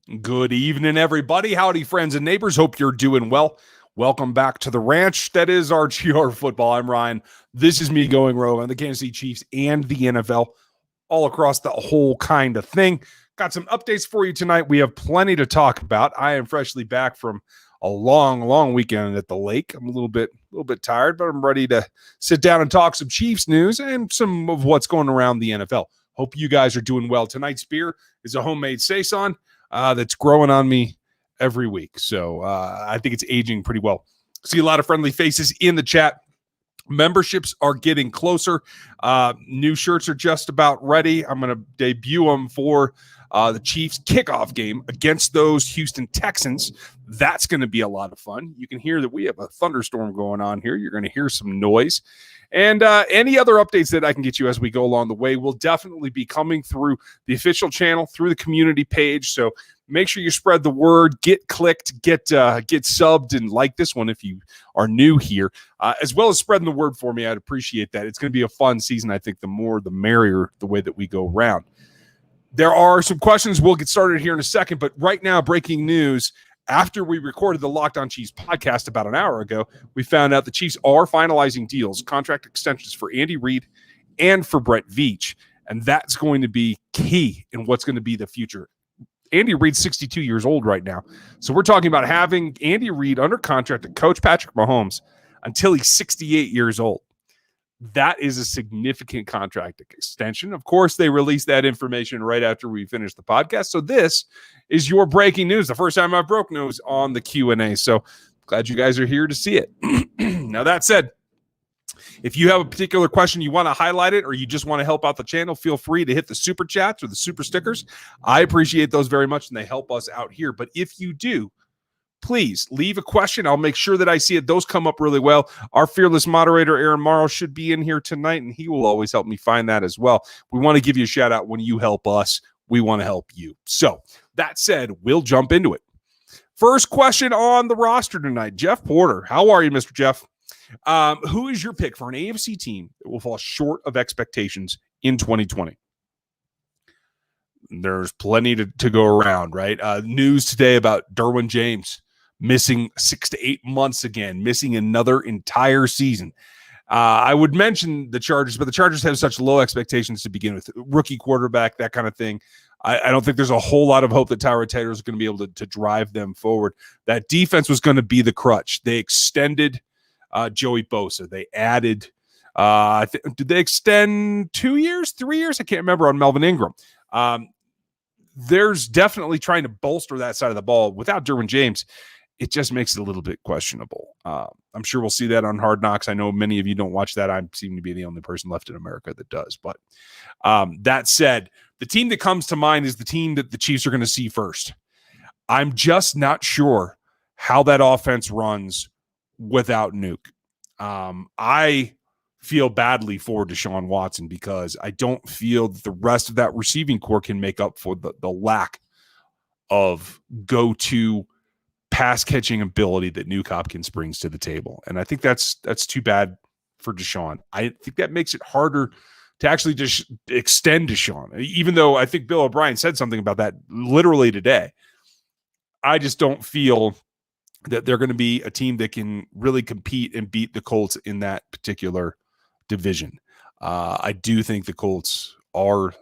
Good evening, everybody. Howdy, friends and neighbors. Hope you're doing well. Welcome back to the ranch. That is RGR Football. I'm Ryan. This is me going rogue on the Kansas City Chiefs and the NFL, all across the whole kind of thing. Got some updates for you tonight. We have plenty to talk about. I am freshly back from a long weekend at the lake. I'm a little bit tired, but I'm ready to sit down and talk some Chiefs news and some of what's going around the NFL. Hope you guys are doing well. Tonight's beer is a homemade saison that's growing on me every week. So I think it's aging pretty well. See a lot of friendly faces in the chat. Memberships are getting closer. New shirts are just about ready. I'm going to debut them for the Chiefs kickoff game against those Houston Texans. That's going to be a lot of fun. You can hear that we have a thunderstorm going on here. You're going to hear some noise. And any other updates that I can get you as we go along the way will definitely be coming through the official channel, through the community page. So make sure you spread the word, get clicked, get subbed, and like this one if you are new here, as well as spreading the word for me. I'd appreciate that. It's going to be a fun season. I think the more, the merrier, the way that we go around. There are some questions. We'll get started here in a second, but right now, breaking news. After we recorded the Locked On Chiefs podcast about an hour ago, we found out the Chiefs are finalizing deals, contract extensions for Andy Reid and for Brett Veach, and that's going to be key in what's going to be the future. Andy Reid's 62 years old right now, so we're talking about having Andy Reid under contract to coach Patrick Mahomes until he's 68 years old. That is a significant contract extension. Of course, they released that information right after we finished the podcast. So this is your breaking news. The first time I broke news on the Q&A. So glad you guys are here to see it. Now, that said, if you have a particular question, you want to highlight it, or you just want to help out the channel, feel free to hit the super chats or the super stickers. I appreciate those very much, and they help us out here. But if you do, please leave a question. I'll make sure that I see it. Those come up really well. Our fearless moderator, Aaron Morrow, should be in here tonight, and he will always help me find that as well. We want to give you a shout out when you help us. We want to help you. So that said, we'll jump into it. First question on the roster tonight, Jeff Porter. How are you, Mr. Jeff? Who is your pick for an AFC team that will fall short of expectations in 2020? There's plenty to go around, right? News today about Derwyn James missing 6 to 8 months again, missing another entire season. I would mention the Chargers, but the Chargers have such low expectations to begin with. Rookie quarterback, that kind of thing. I don't think there's a whole lot of hope that Tyrod Taylor is going to be able to drive them forward. That defense was going to be the crutch. They extended Joey Bosa. They added, did they extend 2 years, 3 years? I can't remember, on Melvin Ingram. There's definitely trying to bolster that side of the ball. Without Derwyn James, it just makes it a little bit questionable. I'm sure we'll see that on Hard Knocks. I know many of you don't watch that. I seem to be the only person left in America that does. But that said, the team that comes to mind is the team that the Chiefs are going to see first. I'm just not sure how that offense runs without Nuke. I feel badly for DeSean Watson because I don't feel that the rest of that receiving core can make up for the lack of go-to pass catching ability that Nuke Hopkins brings to the table. And I think that's too bad for DeSean. I think that makes it harder to actually just extend DeSean, even though I think Bill O'Brien said something about that literally today. I just don't feel that they're going to be a team that can really compete and beat the Colts in that particular division. I do think the Colts are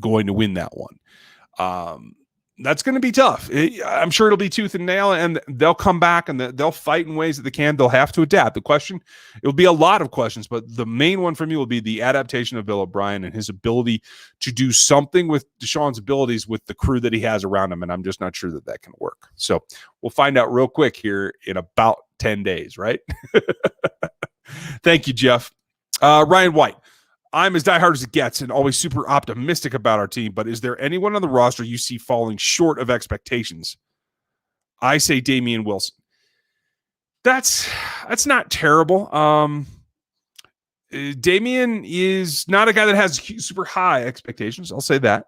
going to win that one. That's going to be tough. I'm sure it'll be tooth and nail, and they'll come back and they'll fight in ways that they can. They'll have to adapt. The question, it'll be a lot of questions, but the main one for me will be the adaptation of Bill O'Brien and his ability to do something with DeSean's abilities with the crew that he has around him, and I'm just not sure that can work. So we'll find out real quick here in about 10 days, right? Thank you, Jeff. Ryan White. I'm as diehard as it gets and always super optimistic about our team, but is there anyone on the roster you see falling short of expectations? I say Damian Wilson. That's not terrible. Damian is not a guy that has super high expectations. I'll say that.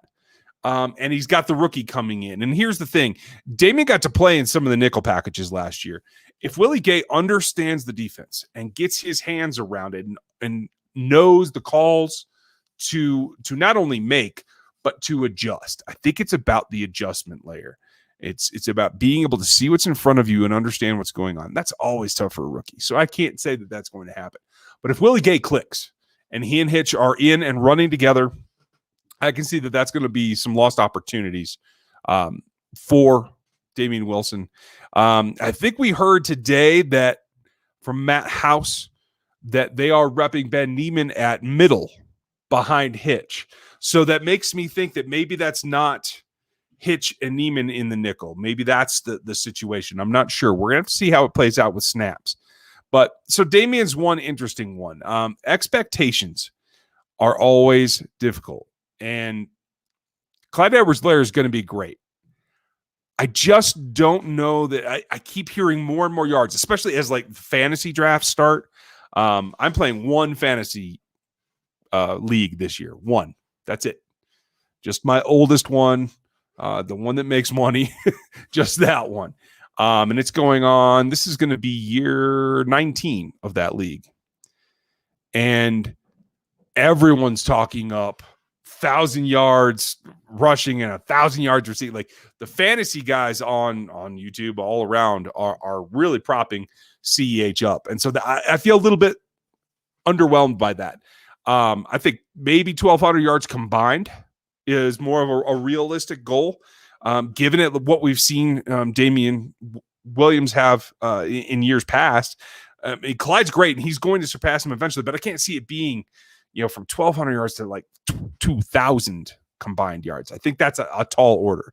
And he's got the rookie coming in. And here's the thing. Damian got to play in some of the nickel packages last year. If Willie Gay understands the defense and gets his hands around it and knows the calls to not only make, but to adjust. I think it's about the adjustment layer. It's about being able to see what's in front of you and understand what's going on. That's always tough for a rookie. So I can't say that that's going to happen. But if Willie Gay clicks and he and Hitch are in and running together, I can see that that's going to be some lost opportunities for Damian Wilson. I think we heard today that from Matt House that they are repping Ben Neiman at middle behind Hitch. So that makes me think that maybe that's not Hitch and Neiman in the nickel. Maybe that's the situation. I'm not sure. We're going to have to see how it plays out with snaps. But so Damian's one interesting one. Expectations are always difficult. And Clyde Edwards-Helaire is going to be great. I just don't know that I keep hearing more and more yards, especially as like fantasy drafts start. I'm playing one fantasy league this year. One. That's it. Just my oldest one, the one that makes money, just that one. And it's going on. This is going to be year 19 of that league. And everyone's talking up 1,000 yards rushing and 1,000 yards receiving. Like the fantasy guys on YouTube all around are really propping CEH up. And so I feel a little bit underwhelmed by that. I think maybe 1,200 yards combined is more of a realistic goal, given it what we've seen Damian Williams have in years past. Clyde's great, and he's going to surpass him eventually, but I can't see it being, from 1,200 yards to like 2,000 combined yards. I think that's a tall order.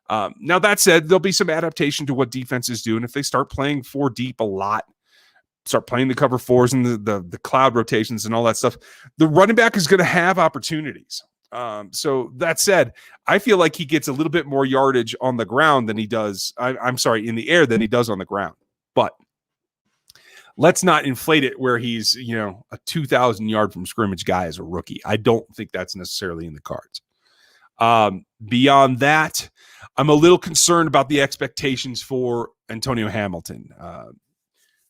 Now, that said, there'll be some adaptation to what defenses do, and if they start playing four deep a lot, start playing the cover fours and the cloud rotations and all that stuff, the running back is going to have opportunities. So that said, I feel like he gets a little bit more yardage on the ground than he does. In the air than he does on the ground. But let's not inflate it where he's, a 2,000 yard from scrimmage guy as a rookie. I don't think that's necessarily in the cards. Beyond that, I'm a little concerned about the expectations for Antonio Hamilton.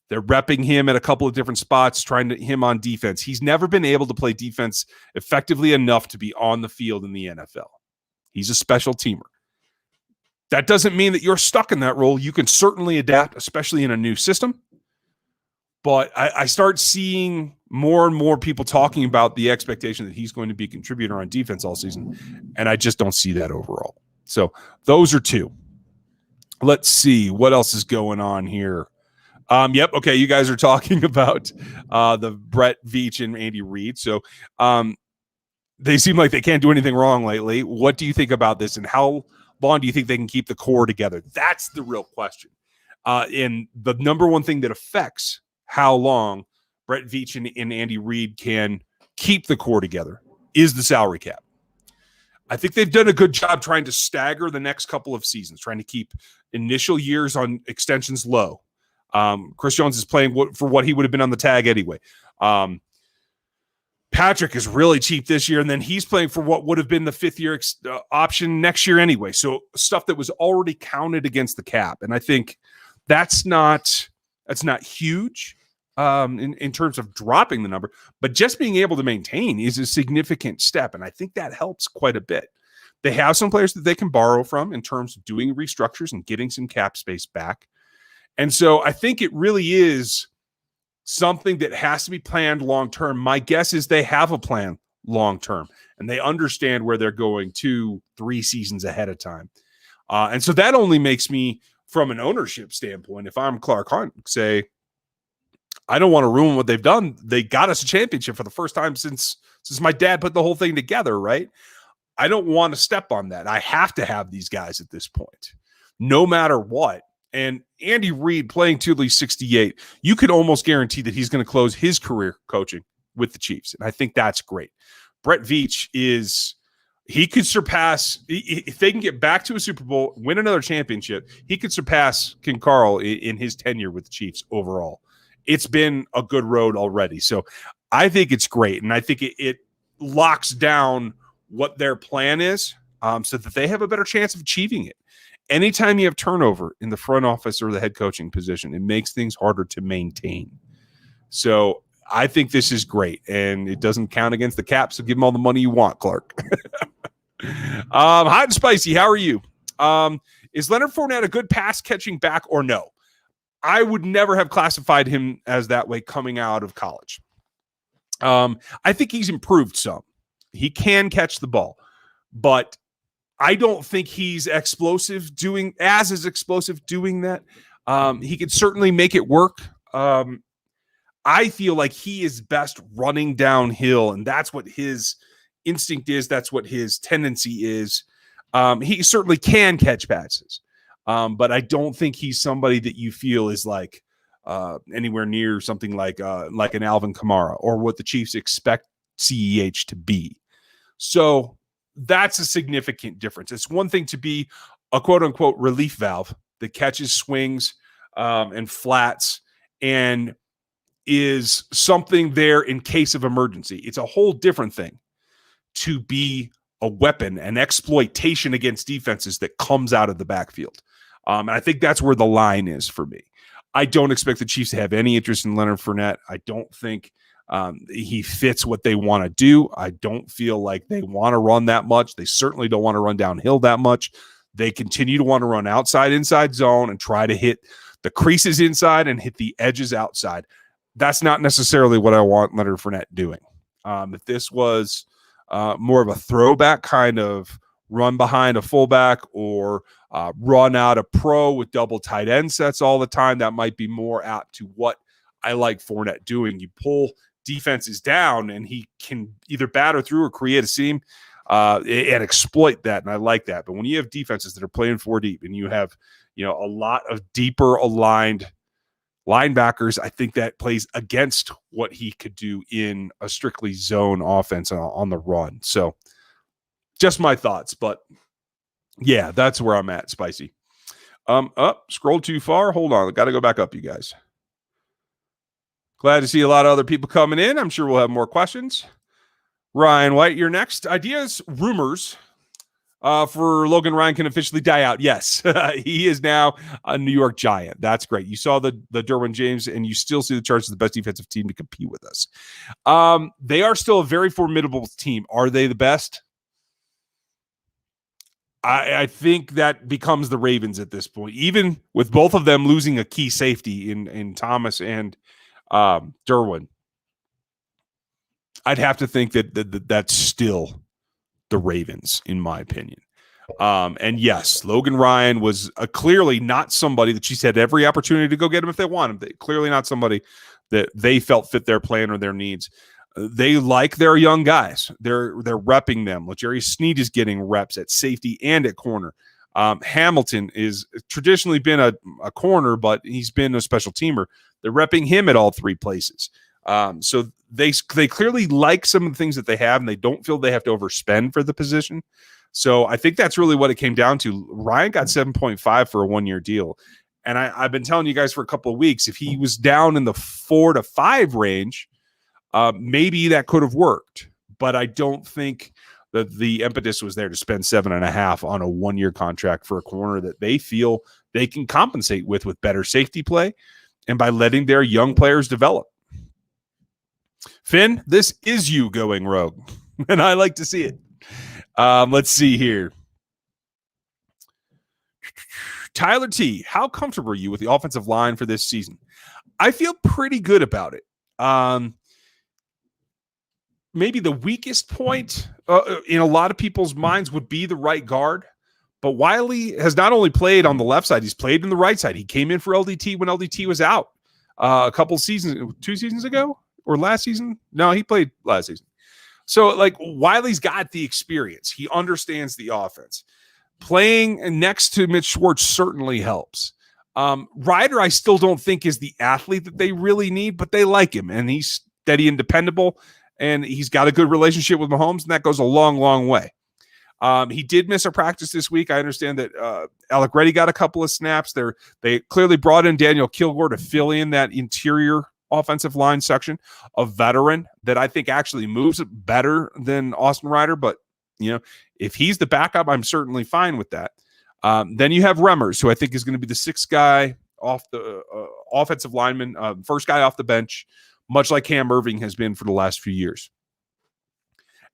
They're repping him at a couple of different spots, trying him on defense. He's never been able to play defense effectively enough to be on the field in the NFL. He's a special teamer. That doesn't mean that you're stuck in that role. You can certainly adapt, especially in a new system. But I start seeing more and more people talking about the expectation that he's going to be a contributor on defense all season, and I just don't see that overall. So those are two. Let's see what else is going on here. Yep. Okay. You guys are talking about the Brett Veach and Andy Reid. So they seem like they can't do anything wrong lately. What do you think about this, and how long do you think they can keep the core together? That's the real question. And the number one thing that affects how long Brett Veach and Andy Reid can keep the core together is the salary cap. I think they've done a good job trying to stagger the next couple of seasons, trying to keep initial years on extensions low. Chris Jones is playing for what he would have been on the tag anyway. Patrick is really cheap this year, and then he's playing for what would have been the fifth-year option next year anyway. So stuff that was already counted against the cap, and I think that's not huge in terms of dropping the number, but just being able to maintain is a significant step, and I think that helps quite a bit. They have some players that they can borrow from in terms of doing restructures and getting some cap space back. And so I think it really is something that has to be planned long-term. My guess is they have a plan long-term, and they understand where they're going 2-3 seasons ahead of time. And so that only makes me, from an ownership standpoint, if I'm Clark Hunt, say, I don't want to ruin what they've done. They got us a championship for the first time since my dad put the whole thing together, right? I don't want to step on that. I have to have these guys at this point, no matter what. And Andy Reid playing till he's 68, you could almost guarantee that he's going to close his career coaching with the Chiefs. And I think that's great. Brett Veach he could surpass, if they can get back to a Super Bowl, win another championship, he could surpass King Carl in his tenure with the Chiefs overall. It's been a good road already. So I think it's great. And I think it locks down what their plan is so that they have a better chance of achieving it. Anytime you have turnover in the front office or the head coaching position, it makes things harder to maintain. So I think this is great, and it doesn't count against the cap, so give them all the money you want, Clark. Hot and spicy, how are you? Is Leonard Fournette a good pass catching back or no? I would never have classified him as that way coming out of college. I think he's improved some. He can catch the ball, but I don't think he's explosive doing that. He could certainly make it work. I feel like he is best running downhill, and that's what his instinct is. That's what his tendency is. He certainly can catch passes, but I don't think he's somebody that you feel is like anywhere near something like an Alvin Kamara or what the Chiefs expect CEH to be. So that's a significant difference. It's one thing to be a quote unquote relief valve that catches swings and flats and is something there in case of emergency. It's a whole different thing to be a weapon, an exploitation against defenses that comes out of the backfield. And I think that's where the line is for me. I don't expect the Chiefs to have any interest in Leonard Fournette. I don't think he fits what they want to do. I don't feel like they want to run that much. They certainly don't want to run downhill that much. They continue to want to run outside, inside zone and try to hit the creases inside and hit the edges outside. That's not necessarily what I want Leonard Fournette doing. If this was more of a throwback kind of run behind a fullback or run out a pro with double tight end sets all the time, that might be more apt to what I like Fournette doing. You pull defenses down and he can either batter through or create a seam and exploit that. And I like that. But when you have defenses that are playing four deep and you have, a lot of deeper aligned linebackers, I think that plays against what he could do in a strictly zone offense on the run. So just my thoughts, but yeah, that's where I'm at, Spicy. Scroll too far. Hold on. I got to go back up, you guys. Glad to see a lot of other people coming in. I'm sure we'll have more questions. Ryan White, you're next. Ideas, rumors for Logan Ryan can officially die out. Yes, he is now a New York Giant. That's great. You saw the Derwyn James, and you still see the Chargers as the best defensive team to compete with us. They are still a very formidable team. Are they the best? I think that becomes the Ravens at this point, even with both of them losing a key safety in Thomas and Derwyn. I'd have to think that that's still the Ravens, in my opinion. And yes, Logan Ryan was clearly not somebody that she's had every opportunity to go get him if they want him. Clearly not somebody that they felt fit their plan or their needs. They like their young guys. They're repping them. L'Jarius Sneed is getting reps at safety and at corner. Hamilton is traditionally been a corner, but he's been a special teamer. They're repping him at all three places. So they clearly like some of the things that they have, and they don't feel they have to overspend for the position. So I think that's really what it came down to. Ryan got 7.5 for a 1-year deal. And I've been telling you guys for a couple of weeks, if he was down in the 4 to 5 range, maybe that could have worked. But I don't think that the impetus was there to spend 7.5 on a 1-year contract for a corner that they feel they can compensate with better safety play and by letting their young players develop. Finn, this is you going rogue, and I like to see it. Let's see here. Tyler T, how comfortable are you with the offensive line for this season? I feel pretty good about it. Maybe the weakest point in a lot of people's minds would be the right guard. But Wiley has not only played on the left side, he's played in the right side. He came in for LDT when LDT was out a couple seasons, 2 seasons ago or last season. No, he played last season. So like Wiley's got the experience. He understands the offense. Playing next to Mitch Schwartz certainly helps. Ryder, I still don't think is the athlete that they really need, but they like him and he's steady and dependable. And he's got a good relationship with Mahomes, and that goes a long, long way. He did miss a practice this week. I understand that Alec Reddy got a couple of snaps. They clearly brought in Daniel Kilgore to fill in that interior offensive line section, a veteran that I think actually moves better than Austin Ryder. But, if he's the backup, I'm certainly fine with that. Then you have Remmers, who I think is going to be the 6th guy off the offensive lineman, first guy off the bench, much like Cam Irving has been for the last few years.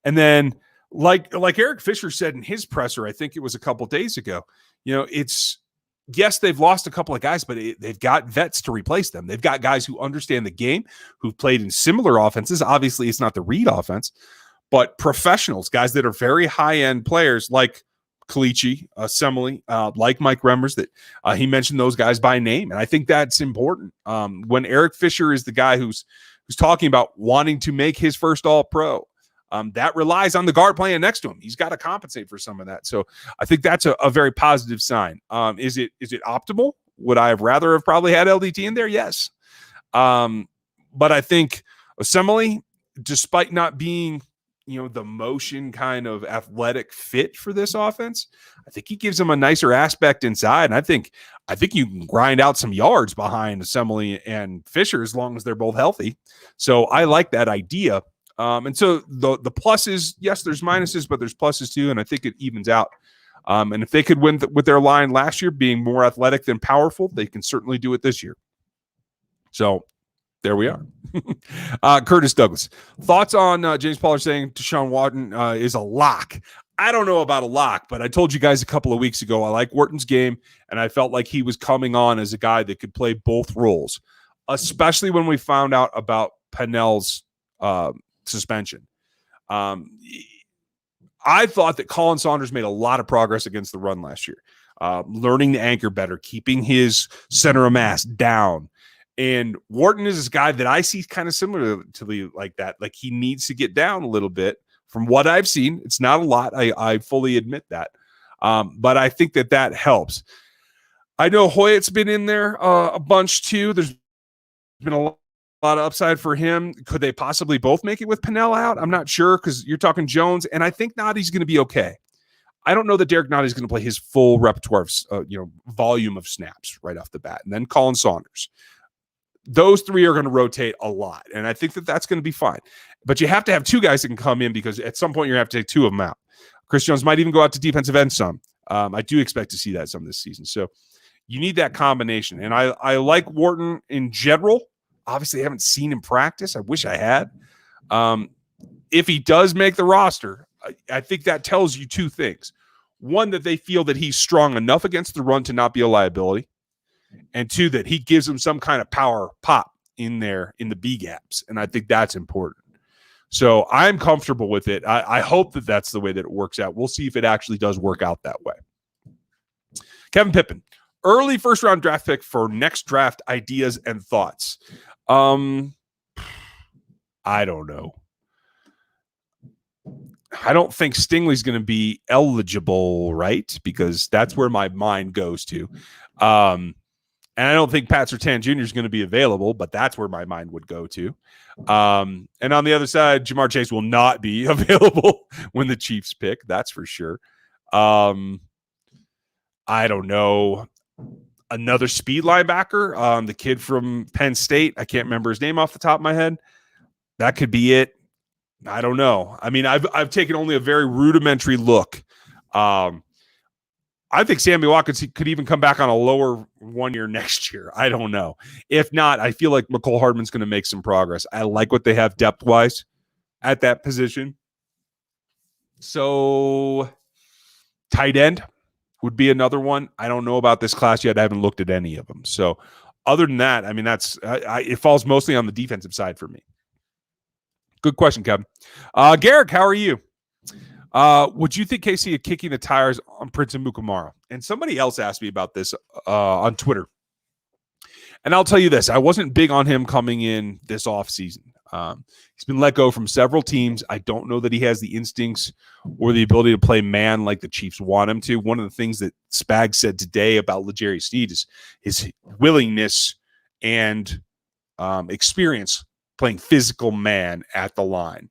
And then like Eric Fisher said in his presser, I think it was a couple days ago, yes, they've lost a couple of guys, but they've got vets to replace them. They've got guys who understand the game, who've played in similar offenses. Obviously, it's not the Reed offense, but professionals, guys that are very high-end players like Kalichi, Semele, like Mike Remmers, that he mentioned those guys by name. And I think that's important. When Eric Fisher is the guy who's talking about wanting to make his first All-Pro, that relies on the guard playing next to him. He's got to compensate for some of that. So I think that's a very positive sign. Is it optimal? Would I have rather have probably had LDT in there? Yes. But I think Semele, despite not being the motion kind of athletic fit for this offense, I think he gives them a nicer aspect inside. And I think you can grind out some yards behind Semele and Fisher as long as they're both healthy. So I like that idea. And so the pluses, yes, there's minuses, but there's pluses too. And I think it evens out. And if they could win with their line last year being more athletic than powerful, they can certainly do it this year. So there we are. Curtis Douglas. Thoughts on James Pollard saying DeSean Watson is a lock? I don't know about a lock, but I told you guys a couple of weeks ago I like Wharton's game, and I felt like he was coming on as a guy that could play both roles, especially when we found out about Pennell's suspension. I thought that Colin Saunders made a lot of progress against the run last year, learning to anchor better, keeping his center of mass down. And Walton is this guy that I see kind of similar to like that. Like he needs to get down a little bit from what I've seen. It's not a lot. I fully admit that. But I think that helps. I know Hoyt's been in there a bunch too. There's been a lot of upside for him. Could they possibly both make it with Pennell out? I'm not sure because you're talking Jones, and I think Noddy's going to be okay. I don't know that Derek Noddy's going to play his full repertoire of volume of snaps right off the bat. And then Colin Saunders. Those three are going to rotate a lot, and I think that's going to be fine. But you have to have two guys that can come in because at some point you're going to have to take two of them out. Chris Jones might even go out to defensive end some. I do expect to see that some this season. So you need that combination. And I like Walton in general. Obviously, I haven't seen him practice. I wish I had. If he does make the roster, I think that tells you two things. One, that they feel that he's strong enough against the run to not be a liability. And two, that he gives them some kind of power pop in there in the B gaps. And I think that's important. So I'm comfortable with it. I hope that that's the way that it works out. We'll see if it actually does work out that way. Kevin Pippen, early first round draft pick for next draft ideas and thoughts. I don't know. I don't think Stingley's going to be eligible, right? Because that's where my mind goes to. And I don't think Pat Surtain Jr. is going to be available, but that's where my mind would go to. And on the other side, Jamar Chase will not be available when the Chiefs pick. That's for sure. I don't know. Another speed linebacker, the kid from Penn State. I can't remember his name off the top of my head. That could be it. I don't know. I mean, I've taken only a very rudimentary look. I think Sammy Watkins could even come back on a lower 1 year next year. I don't know. If not, I feel like McCole Hardman's going to make some progress. I like what they have depth-wise at that position. So tight end would be another one. I don't know about this class yet. I haven't looked at any of them. So other than that, I mean, it falls mostly on the defensive side for me. Good question, Kevin. Garrick, how are you? Would you think KC is kicking the tires on Prince and Mukamara? And somebody else asked me about this on Twitter. And I'll tell you this. I wasn't big on him coming in this offseason. He's been let go from several teams. I don't know that he has the instincts or the ability to play man like the Chiefs want him to. One of the things that Spag said today about L'Jarius Sneed is his willingness and experience playing physical man at the line.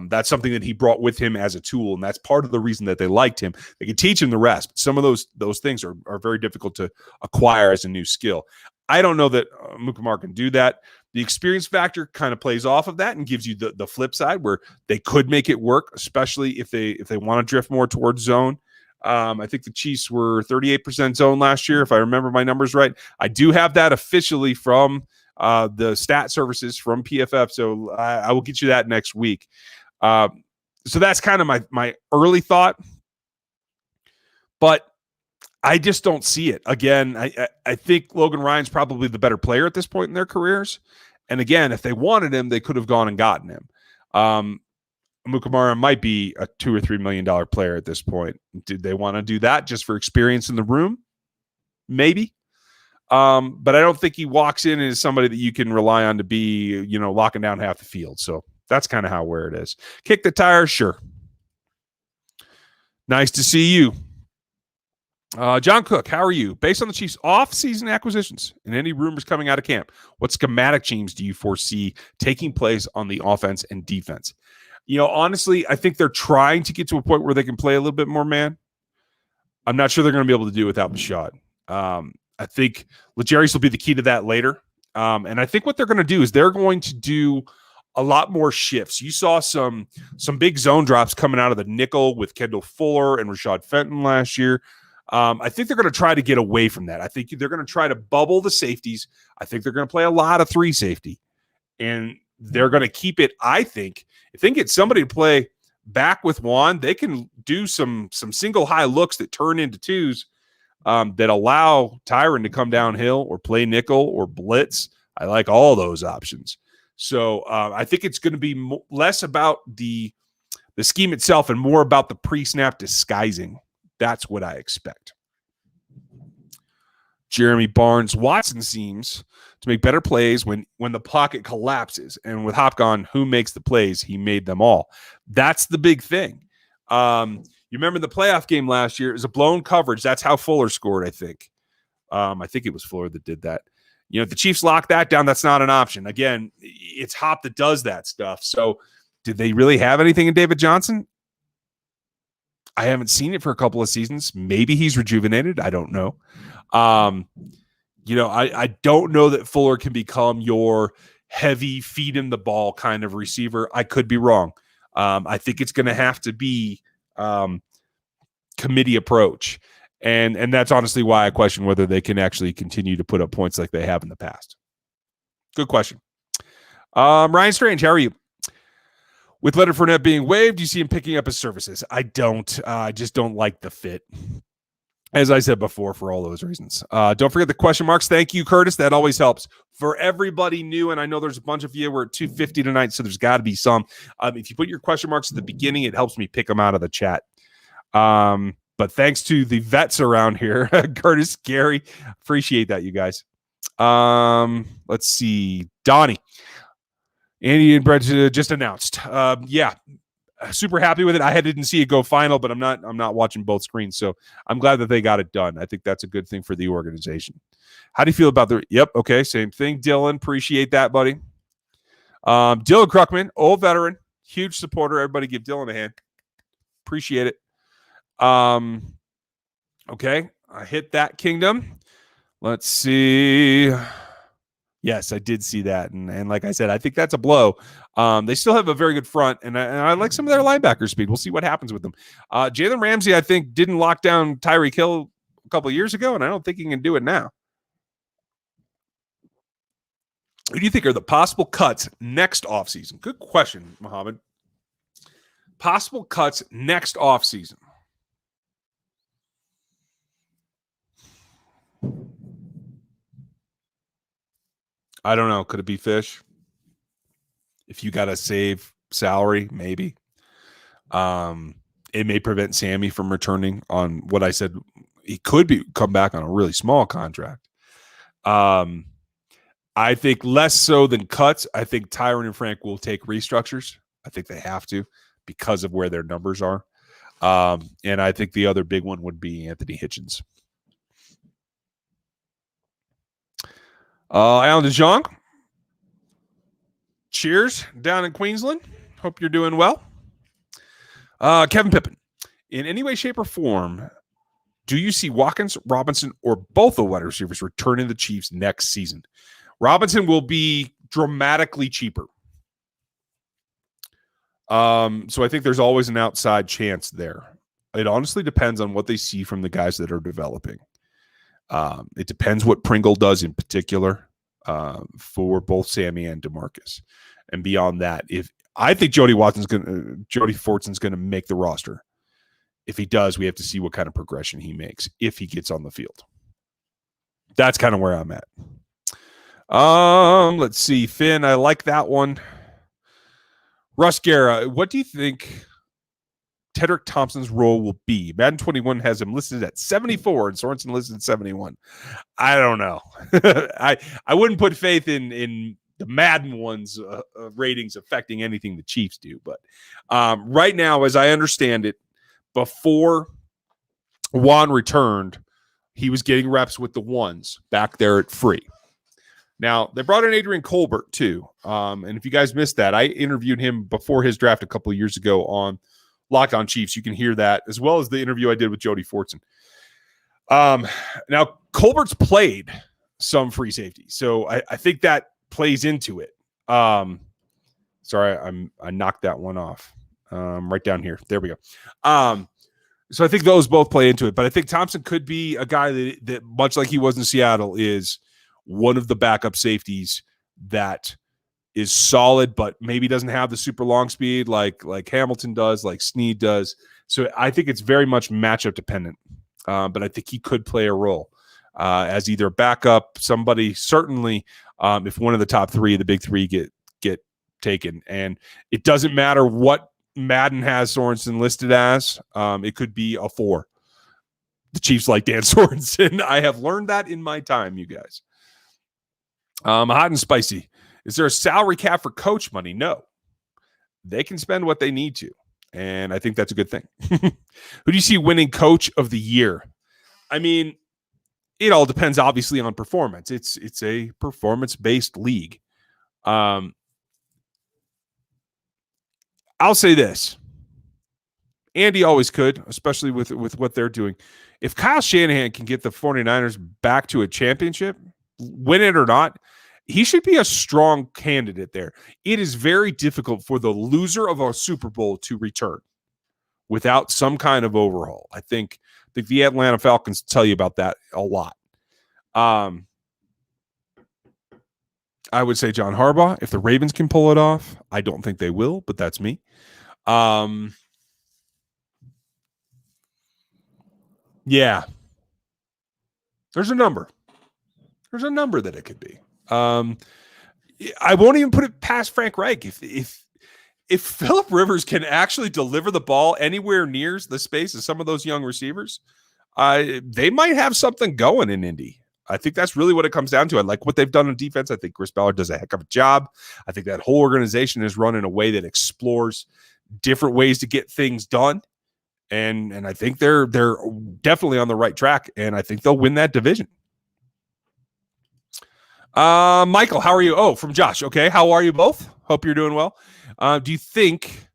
That's something that he brought with him as a tool, and that's part of the reason that they liked him. They could teach him the rest, but some of those things are very difficult to acquire as a new skill. I don't know that Mukamara can do that. The experience factor kind of plays off of that and gives you the flip side where they could make it work, especially if they want to drift more towards zone. I think the Chiefs were 38% zone last year, if I remember my numbers right. I do have that officially from the stat services from PFF, so I will get you that next week. So that's kind of my early thought. But I just don't see it. Again, I think Logan Ryan's probably the better player at this point in their careers. And again, if they wanted him, they could have gone and gotten him. Mukamara might be a $2 or $3 million player at this point. Did they want to do that just for experience in the room? Maybe. But I don't think he walks in as somebody that you can rely on to be, locking down half the field. So that's kind of where it is. Kick the tires, sure. Nice to see you. John Cook, how are you? Based on the Chiefs' off-season acquisitions and any rumors coming out of camp, what schematic changes do you foresee taking place on the offense and defense? Honestly, I think they're trying to get to a point where they can play a little bit more man. I'm not sure they're going to be able to do without Bashad. I think L'Jarius will be the key to that later. And I think what they're going to do is they're going to do a lot more shifts. You saw some big zone drops coming out of the nickel with Kendall Fuller and Rashad Fenton last year. I think they're going to try to get away from that. I think they're going to try to bubble the safeties. I think they're going to play a lot of 3 safety. And they're going to keep it, I think. If they can get somebody to play back with Juan, they can do some single high looks that turn into 2s that allow Tyron to come downhill or play nickel or blitz. I like all those options. So I think it's going to be less about the scheme itself and more about the pre-snap disguising. That's what I expect. Jeremy Barnes, Watson seems to make better plays when the pocket collapses. And with Hop gone, who makes the plays? He made them all. That's the big thing. You remember the playoff game last year? It was a blown coverage. That's how Fuller scored, I think. I think it was Fuller that did that. If the Chiefs lock that down, that's not an option. Again, it's Hop that does that stuff. So did they really have anything in David Johnson? I haven't seen it for a couple of seasons. Maybe he's rejuvenated. I don't know. I don't know that Fuller can become your heavy feed in the ball kind of receiver. I could be wrong. I think it's going to have to be committee approach. And that's honestly why I question whether they can actually continue to put up points like they have in the past. Good question. Ryan Strange, how are you? With Leonard Fournette being waived, do you see him picking up his services? I don't. I just don't like the fit. As I said before, for all those reasons. Don't forget the question marks. Thank you, Curtis. That always helps. For everybody new, and I know there's a bunch of you, we're at 250 tonight, so there's got to be some. If you put your question marks at the beginning, it helps me pick them out of the chat. But thanks to the vets around here, Curtis, Gary, appreciate that, you guys. Let's see. Donnie. Andy and Brett just announced. Yeah, super happy with it. I didn't see it go final, but I'm not watching both screens, so I'm glad that they got it done. I think that's a good thing for the organization. How do you feel about the? Yep, okay, same thing. Dylan, appreciate that, buddy. Dylan Kruckman, old veteran, huge supporter. Everybody, give Dylan a hand. Appreciate it. Okay, I hit that kingdom. Let's see. Yes, I did see that. And like I said, I think that's a blow. They still have a very good front, and I like some of their linebacker speed. We'll see what happens with them. Jalen Ramsey, I think, didn't lock down Tyreek Hill a couple of years ago, and I don't think he can do it now. Who do you think are the possible cuts next offseason? Good question, Mohammed. Possible cuts next offseason. I don't know. Could it be Fish? If you got to save salary, maybe. It may prevent Sammy from returning on what I said. He could come back on a really small contract. I think less so than cuts. I think Tyron and Frank will take restructures. I think they have to because of where their numbers are. And I think the other big one would be Anthony Hitchens. Alan DeJong. Cheers down in Queensland. Hope you're doing well. Kevin Pippen. In any way, shape, or form, do you see Watkins, Robinson, or both the wide receivers returning the Chiefs next season? Robinson will be dramatically cheaper. So I think there's always an outside chance there. It honestly depends on what they see from the guys that are developing. It depends what Pringle does in particular for both Sammy and DeMarcus. And beyond that, if I think Jody Fortson's going to make the roster. If he does, we have to see what kind of progression he makes if he gets on the field. That's kind of where I'm at. Let's see. Finn, I like that one. Russ Guerra, what do you think Tedrick Thompson's role will be? Madden 21 has him listed at 74 and Sorensen listed at 71. I don't know. I wouldn't put faith in the Madden one's ratings affecting anything the Chiefs do. But right now, as I understand it, before Juan returned, he was getting reps with the ones back there at free. Now, they brought in Adrian Colbert, too. And if you guys missed that, I interviewed him before his draft a couple of years ago on Locked On Chiefs. You can hear that, as well as the interview I did with Jody Fortson. Now, Colbert's played some free safety, so I think that plays into it. Sorry, I knocked that one off. Right down here. There we go. So I think those both play into it, but I think Thompson could be a guy that much like he was in Seattle, is one of the backup safeties that is solid, but maybe doesn't have the super long speed like Hamilton does, like Snead does. So I think it's very much matchup dependent, but I think he could play a role as either backup, somebody certainly if one of the top three, the big three get taken. And it doesn't matter what Madden has Sorensen listed as. It could be a 4. The Chiefs like Dan Sorensen. I have learned that in my time, you guys. Hot and spicy. Is there a salary cap for coach money? No. They can spend what they need to, and I think that's a good thing. Who do you see winning coach of the year? I mean, it all depends, obviously, on performance. It's a performance-based league. I'll say this. Andy always could, especially with what they're doing. If Kyle Shanahan can get the 49ers back to a championship, win it or not, he should be a strong candidate there. It is very difficult for the loser of a Super Bowl to return without some kind of overhaul. I think the Atlanta Falcons tell you about that a lot. I would say John Harbaugh. If the Ravens can pull it off, I don't think they will, but that's me. Yeah. There's a number. There's a number that it could be. I won't even put it past Frank Reich. If Phillip Rivers can actually deliver the ball anywhere near the space of some of those young receivers, they might have something going in Indy. I think that's really what it comes down to. I like what they've done on defense. I think Chris Ballard does a heck of a job. I think that whole organization is run in a way that explores different ways to get things done. And I think they're definitely on the right track, and I think they'll win that division. Michael, how are you? Oh, from Josh. Okay. How are you both? Hope you're doing well. Do you think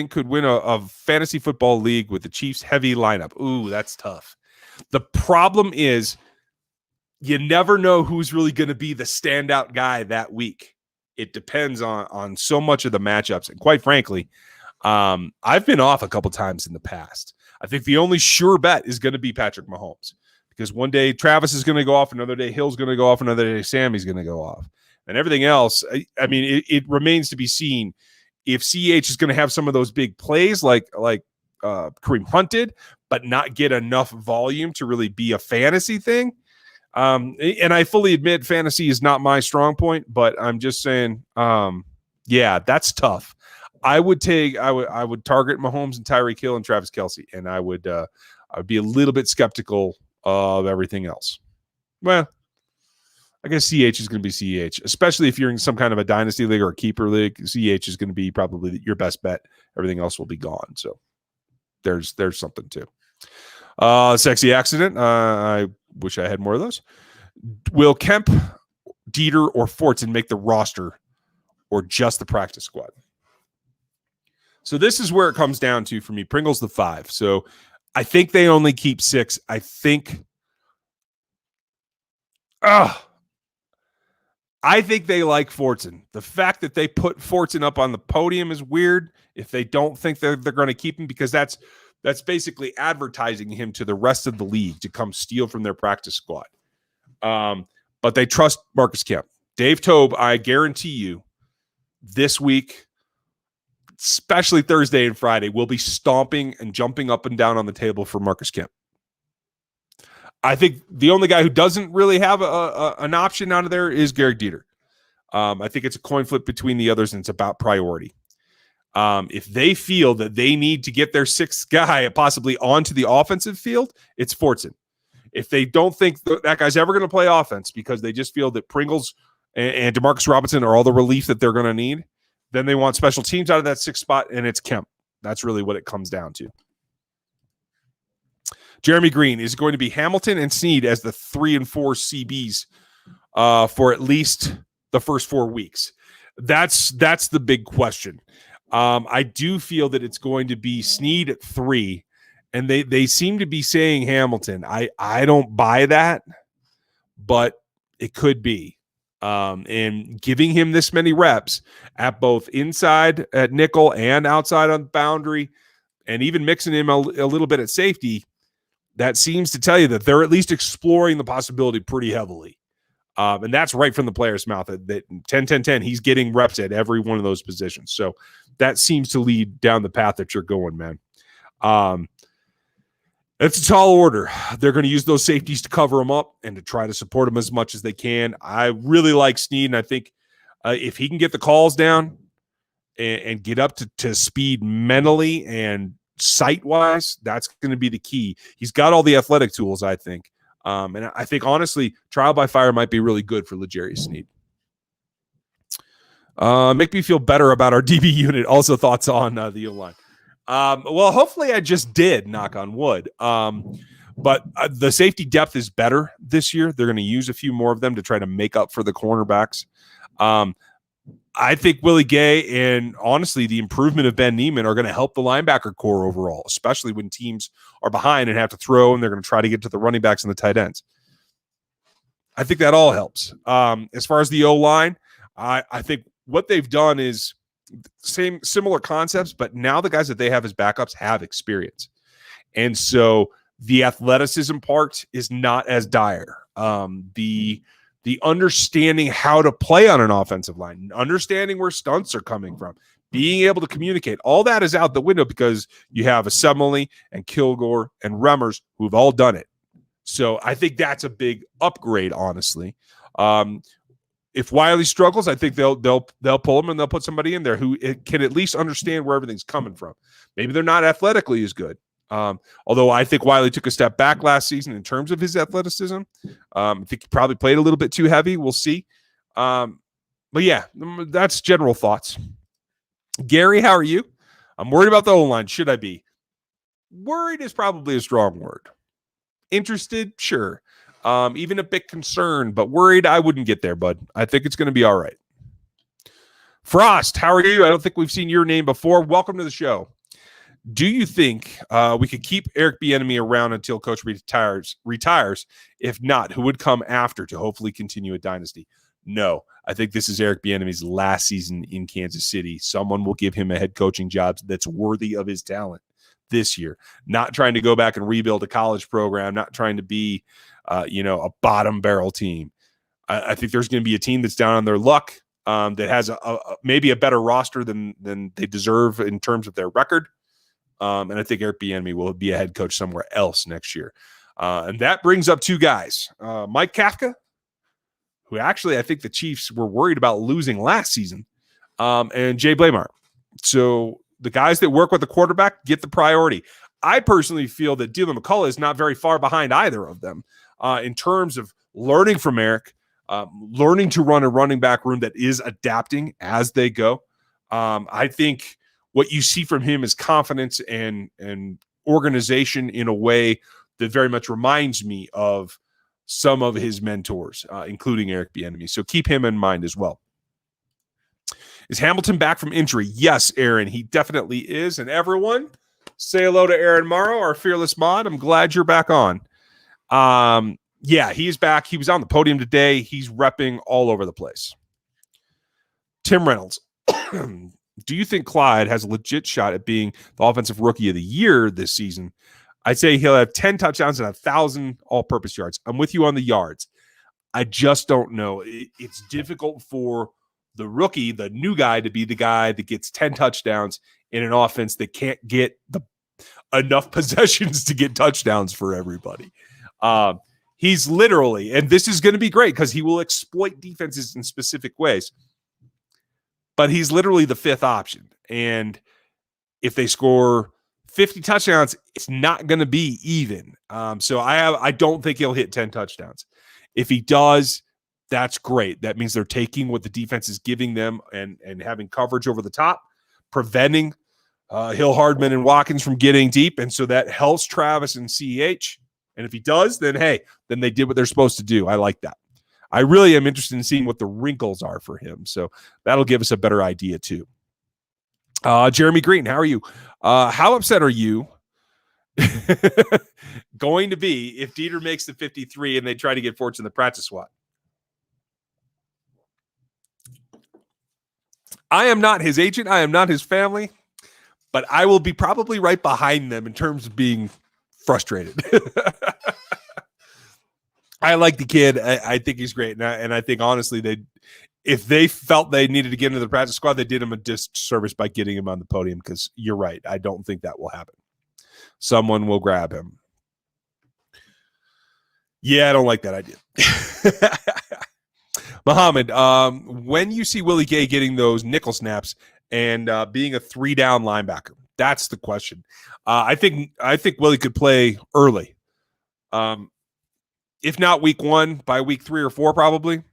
could win a fantasy football league with the Chiefs heavy lineup? Ooh, that's tough. The problem is you never know who's really going to be the standout guy that week. It depends on so much of the matchups. And quite frankly, I've been off a couple times in the past. I think the only sure bet is going to be Patrick Mahomes, because one day Travis is going to go off, another day Hill's going to go off, another day Sammy's going to go off. And everything else, I mean, it remains to be seen if CH is going to have some of those big plays like Kareem Hunt did, but not get enough volume to really be a fantasy thing. And I fully admit fantasy is not my strong point, but I'm just saying, yeah, that's tough. I would target Mahomes and Tyreek Hill and Travis Kelsey, and I would be a little bit skeptical of everything else. Well, I guess CH is going to be CH, especially if you're in some kind of a dynasty league or a keeper league. CH is going to be probably your best bet. Everything else will be gone. So there's something too. Sexy accident. I wish I had more of those. Will Kemp, Dieter, or Fortson make the roster, or just the practice squad? So this is where it comes down to for me. Pringle's the 5. So I think they only keep 6. I think they like Fortson. The fact that they put Fortson up on the podium is weird if they don't think they're going to keep him, because that's basically advertising him to the rest of the league to come steal from their practice squad. But they trust Marcus Kemp. Dave Tobe, I guarantee you, this week, especially Thursday and Friday, will be stomping and jumping up and down on the table for Marcus Kemp. I think the only guy who doesn't really have an option out of there is Garrett Dieter. I think it's a coin flip between the others, and it's about priority. If they feel that they need to get their sixth guy possibly onto the offensive field, it's Fortson. If they don't think that guy's ever going to play offense because they just feel that Pringles and Demarcus Robinson are all the relief that they're going to need, then they want special teams out of that sixth spot, and it's Kemp. That's really what it comes down to. Jeremy Green is going to be Hamilton and Snead as the 3 and 4 CBs for at least the first 4 weeks. That's the big question. I do feel that it's going to be Snead at 3, and they seem to be saying Hamilton. I don't buy that, but it could be. And giving him this many reps at both inside at nickel and outside on the boundary, and even mixing him a little bit at safety, that seems to tell you that they're at least exploring the possibility pretty heavily. And that's right from the player's mouth that 10-10-10, he's getting reps at every one of those positions. So that seems to lead down the path that you're going, man. It's a tall order. They're going to use those safeties to cover them up and to try to support them as much as they can. I really like Snead, and I think if he can get the calls down and get up to speed mentally and sight-wise, that's going to be the key. He's got all the athletic tools, I think. And I think, honestly, trial by fire might be really good for L'Jarius Snead. Make me feel better about our DB unit. Also thoughts on the O-line. Well, hopefully I just did, knock on wood. But the safety depth is better this year. They're going to use a few more of them to try to make up for the cornerbacks. I think Willie Gay and, honestly, the improvement of Ben Neiman are going to help the linebacker core overall, especially when teams are behind and have to throw, and they're going to try to get to the running backs and the tight ends. I think that all helps. As far as the O-line, I think what they've done is similar concepts, but now the guys that they have as backups have experience. And so the athleticism part is not as dire. The understanding how to play on an offensive line, understanding where stunts are coming from, being able to communicate, all that is out the window because you have Assembly and Kilgore and Remmers who've all done it. So I think that's a big upgrade, honestly. If Wiley struggles, I think they'll pull him and they'll put somebody in there who can at least understand where everything's coming from. Maybe they're not athletically as good. Although I think Wiley took a step back last season in terms of his athleticism. I think he probably played a little bit too heavy. We'll see. But yeah, that's general thoughts. Gary, how are you? I'm worried about the O-line. Should I be? Worried is probably a strong word. Interested? Sure. Even a bit concerned, but worried I wouldn't get there, bud. I think it's going to be all right. Frost, how are you? I don't think we've seen your name before. Welcome to the show. Do you think we could keep Eric Bieniemy around until Coach retires? If not, who would come after to hopefully continue a dynasty? No, I think this is Eric Bieniemy's last season in Kansas City. Someone will give him a head coaching job that's worthy of his talent this year. Not trying to go back and rebuild a college program, not trying to be a bottom barrel team. I think there's going to be a team that's down on their luck that has maybe a better roster than they deserve in terms of their record. And I think Eric Bieniemy will be a head coach somewhere else next year. And that brings up two guys, Mike Kafka, who actually I think the Chiefs were worried about losing last season, and Jay Blamar. So the guys that work with the quarterback get the priority. I personally feel that Dylan McCullough is not very far behind either of them in terms of learning from Eric, learning to run a running back room that is adapting as they go. I think what you see from him is confidence and organization in a way that very much reminds me of some of his mentors, including Eric Bieniemy. So keep him in mind as well. Is Hamilton back from injury? Yes, Aaron, he definitely is. And everyone, say hello to Aaron Morrow, our fearless mod. I'm glad you're back on. Yeah, he's back. He was on the podium today. He's repping all over the place. Tim Reynolds. Do you think Clyde has a legit shot at being the offensive rookie of the year this season? I'd say he'll have 10 touchdowns and 1,000 all-purpose yards. I'm with you on the yards. I just don't know. It's difficult for the rookie, the new guy, to be the guy that gets 10 touchdowns in an offense that can't get enough possessions to get touchdowns for everybody. He's literally, and this is going to be great because he will exploit defenses in specific ways, but he's literally the fifth option. And if they score 50 touchdowns, it's not going to be even. So I don't think he'll hit 10 touchdowns. If he does, that's great. That means they're taking what the defense is giving them and having coverage over the top, preventing Hill, Hardman, and Watkins from getting deep. And so that helps Travis and CEH. And if he does, then then they did what they're supposed to do. I like that. I really am interested in seeing what the wrinkles are for him. So that'll give us a better idea too. Jeremy Green, how are you? How upset are you going to be if Dieter makes the 53 and they try to get Forts in the practice squad? I am not his agent. I am not his family, but I will be probably right behind them in terms of being frustrated. I like the kid. I think he's great. And I think, honestly, if they felt they needed to get into the practice squad, they did him a disservice by getting him on the podium, because you're right. I don't think that will happen. Someone will grab him. Yeah, I don't like that idea. Muhammad, when you see Willie Gay getting those nickel snaps and being a 3-down linebacker, that's the question. I think Willie could play early. If not week 1, by week 3 or 4, probably.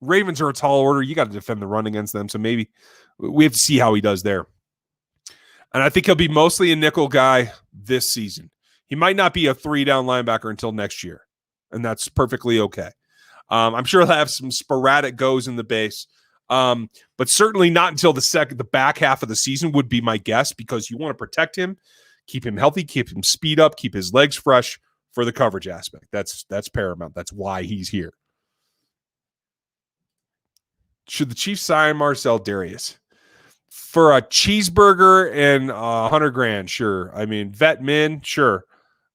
Ravens are a tall order. You got to defend the run against them. So maybe we have to see how he does there. And I think he'll be mostly a nickel guy this season. He might not be a 3-down linebacker until next year, and that's perfectly okay. I'm sure he'll have some sporadic goes in the base, but certainly not until the back half of the season would be my guess, because you want to protect him, keep him healthy, keep him speed up, keep his legs fresh for the coverage aspect. That's paramount. That's why he's here. Should the Chiefs sign Marcel Darius for a cheeseburger and $100,000? Sure. I mean, vet min, sure.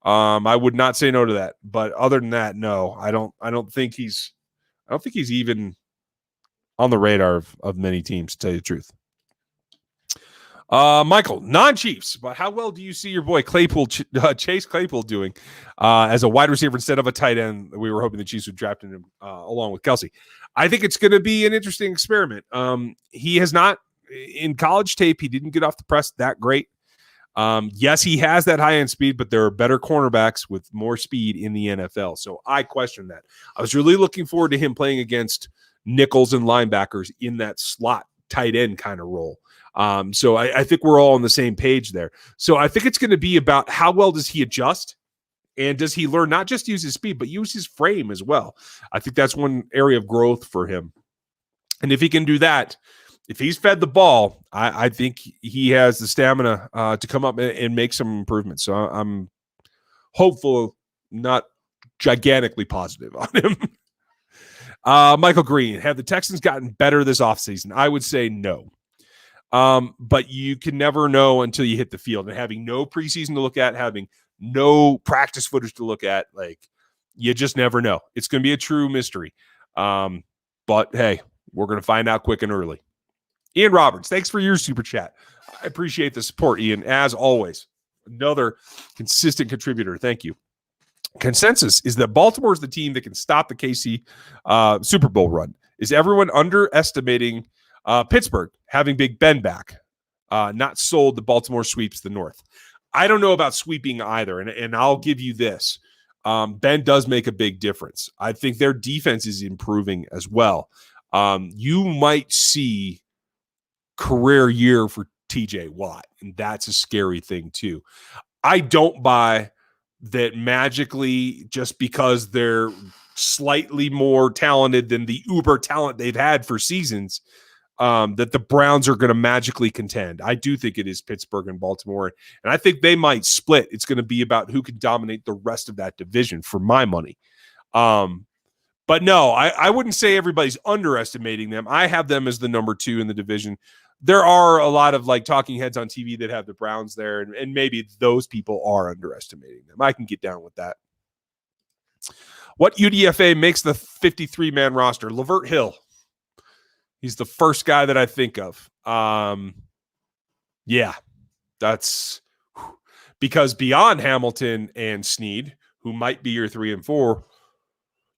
I would not say no to that, but other than that, no. I don't think he's even on the radar of many teams, to tell you the truth. Michael, non-Chiefs, but how well do you see your boy Chase Claypool doing as a wide receiver instead of a tight end? We were hoping the Chiefs would draft him along with Kelsey. I think it's going to be an interesting experiment. He has not, in college tape, he didn't get off the press that great. Yes, he has that high-end speed, but there are better cornerbacks with more speed in the NFL. So I question that. I was really looking forward to him playing against nickels and linebackers in that slot tight end kind of role. So I think we're all on the same page there. So I think it's going to be about how well does he adjust, and does he learn not just use his speed, but use his frame as well. I think that's one area of growth for him. And if he can do that, if he's fed the ball, I think he has the stamina to come up and make some improvements. So I'm hopeful, not gigantically positive on him. Michael Green, have the Texans gotten better this offseason? I would say no. But you can never know until you hit the field. And having no preseason to look at, having no practice footage to look at, like, you just never know. It's going to be a true mystery. But hey, we're going to find out quick and early. Ian Roberts, thanks for your super chat. I appreciate the support, Ian, as always. Another consistent contributor. Thank you. Consensus is that Baltimore is the team that can stop the KC Super Bowl run. Is everyone underestimating Pittsburgh having Big Ben back? Not sold that Baltimore sweeps the North. I don't know about sweeping either, and I'll give you this. Ben does make a big difference. I think their defense is improving as well. You might see career year for TJ Watt, and that's a scary thing too. I don't buy that magically, just because they're slightly more talented than the uber talent they've had for seasons, that the Browns are going to magically contend. I do think it is Pittsburgh and Baltimore, and I think they might split. It's going to be about who can dominate the rest of that division for my money. But no, I wouldn't say everybody's underestimating them. I have them as the number 2 in the division. There are a lot of like talking heads on TV that have the Browns there, and maybe those people are underestimating them. I can get down with that. What UDFA makes the 53-man roster? Lavert Hill. He's the first guy that I think of. Yeah, that's because beyond Hamilton and Snead, who might be your 3 and 4,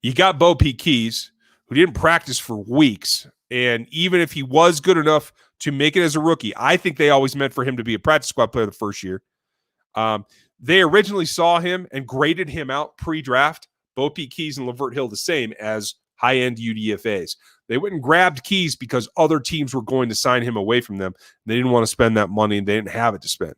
you got Bo Peep Keys, who didn't practice for weeks. And even if he was good enough to make it as a rookie, I think they always meant for him to be a practice squad player the first year. They originally saw him and graded him out pre-draft, Bo Peep Keys and Lavert Hill the same as high-end UDFAs. They went and grabbed Keys because other teams were going to sign him away from them. They didn't want to spend that money, and they didn't have it to spend.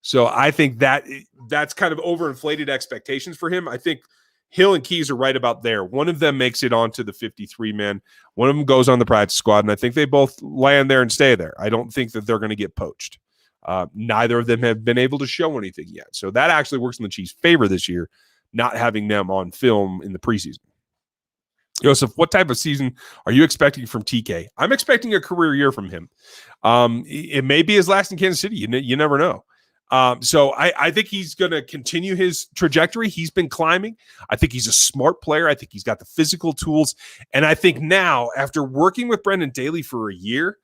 So I think that's kind of overinflated expectations for him. I think Hill and Keys are right about there. One of them makes it onto the 53-man. One of them goes on the practice squad, and I think they both land there and stay there. I don't think that they're going to get poached. Neither of them have been able to show anything yet. So that actually works in the Chiefs' favor this year, not having them on film in the preseason. Joseph, what type of season are you expecting from TK? I'm expecting a career year from him. It may be his last in Kansas City. You never know. So I think he's going to continue his trajectory. He's been climbing. I think he's a smart player. I think he's got the physical tools. And I think now, after working with Brendan Daly for a year,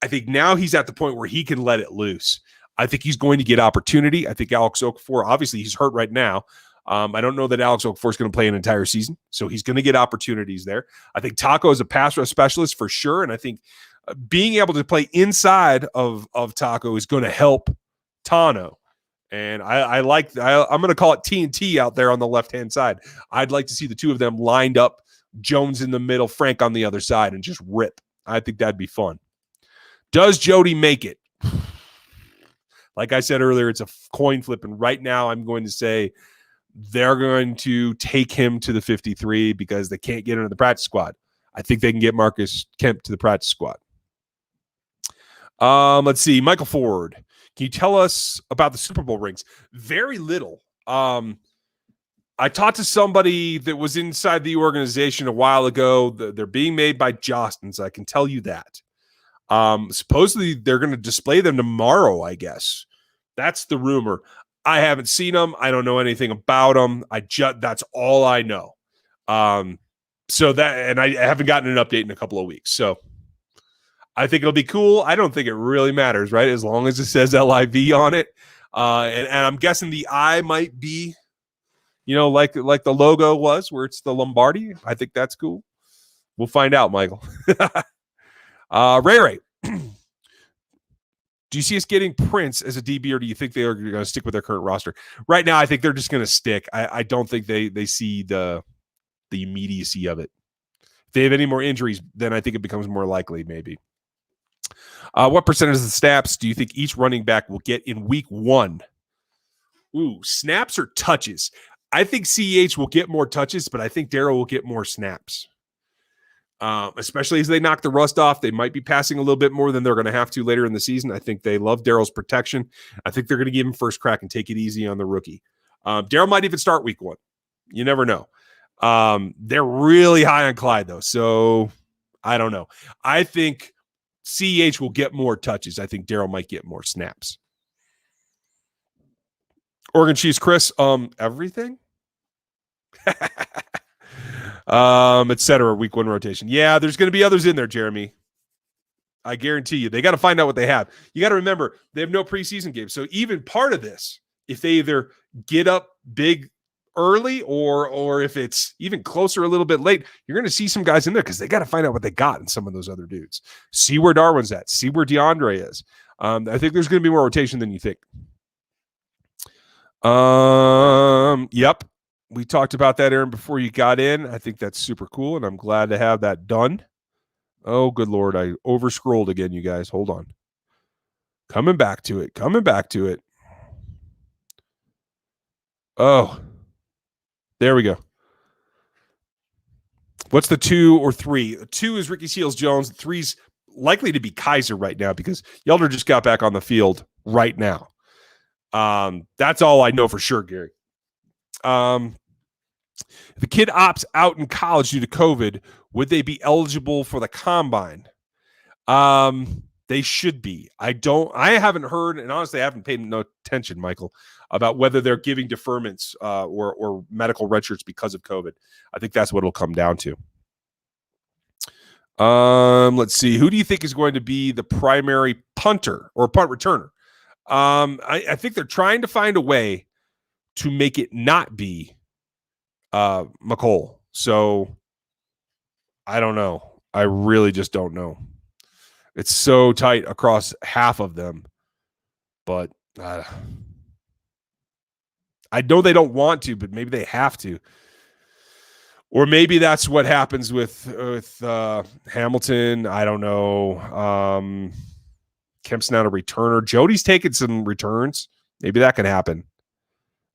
I think now he's at the point where he can let it loose. I think he's going to get opportunity. I think Alex Okafor, obviously he's hurt right now. I don't know that Alex Okafor is going to play an entire season, so he's going to get opportunities there. I think Taco is a pass rush specialist for sure, and I think being able to play inside of Taco is going to help Tano. And I'm going to call it TNT out there on the left-hand side. I'd like to see the two of them lined up, Jones in the middle, Frank on the other side, and just rip. I think that'd be fun. Does Jody make it? Like I said earlier, it's a coin flip, and right now I'm going to say they're going to take him to the 53 because they can't get into the practice squad. I think they can get Marcus Kemp to the practice squad. Let's see. Michael Ford, can you tell us about the Super Bowl rings? Very little. I talked to somebody that was inside the organization a while ago. They're being made by Jostens. I can tell you that. Supposedly they're going to display them tomorrow, I guess. That's the rumor. I haven't seen them. I don't know anything about them. That's all I know. So that, and I haven't gotten an update in a couple of weeks. So I think it'll be cool. I don't think it really matters, right? As long as it says LIV on it. And I'm guessing the I might be, like the logo was, where it's the Lombardi. I think that's cool. We'll find out, Michael. Ray. Do you see us getting Prince as a DB, or do you think they are going to stick with their current roster? Right now, I think they're just going to stick. I don't think they see the immediacy of it. If they have any more injuries, then I think it becomes more likely, maybe. What percentage of the snaps do you think each running back will get in week 1? Ooh, snaps or touches? I think CEH will get more touches, but I think Darryl will get more snaps. Especially as they knock the rust off. They might be passing a little bit more than they're going to have to later in the season. I think they love Darryl's protection. I think they're going to give him first crack and take it easy on the rookie. Darryl might even start week 1. You never know. They're really high on Clyde, though, so I don't know. I think CEH will get more touches. I think Darryl might get more snaps. Oregon Chiefs, Chris, everything? Etc. Week 1 rotation. Yeah, there's going to be others in there, Jeremy. I guarantee you. They got to find out what they have. You got to remember, they have no preseason games. So even part of this, if they either get up big early or if it's even closer a little bit late, you're going to see some guys in there because they got to find out what they got in some of those other dudes. See where Darwin's at. See where DeAndre is. I think there's going to be more rotation than you think. Yep. We talked about that, Aaron, before you got in. I think that's super cool, and I'm glad to have that done. Oh, good Lord. I over-scrolled again, you guys. Hold on. Coming back to it. Oh, there we go. What's the 2 or 3? 2 is Ricky Seals-Jones. 3's likely to be Kaiser right now because Yelder just got back on the field right now. That's all I know for sure, Gary. If the kid opts out in college due to COVID, would they be eligible for the combine? They should be. I haven't heard, and honestly, I haven't paid no attention, Michael, about whether they're giving deferments or medical red shirts because of COVID. I think that's what it'll come down to. Let's see. Who do you think is going to be the primary punter or punt returner? I think they're trying to find a way to make it not be McCole. So I don't know. I really just don't know. It's so tight across half of them, but I know they don't want to, but maybe they have to. Or maybe that's what happens with Hamilton. I don't know. Kemp's not a returner. Jody's taking some returns. Maybe that can happen.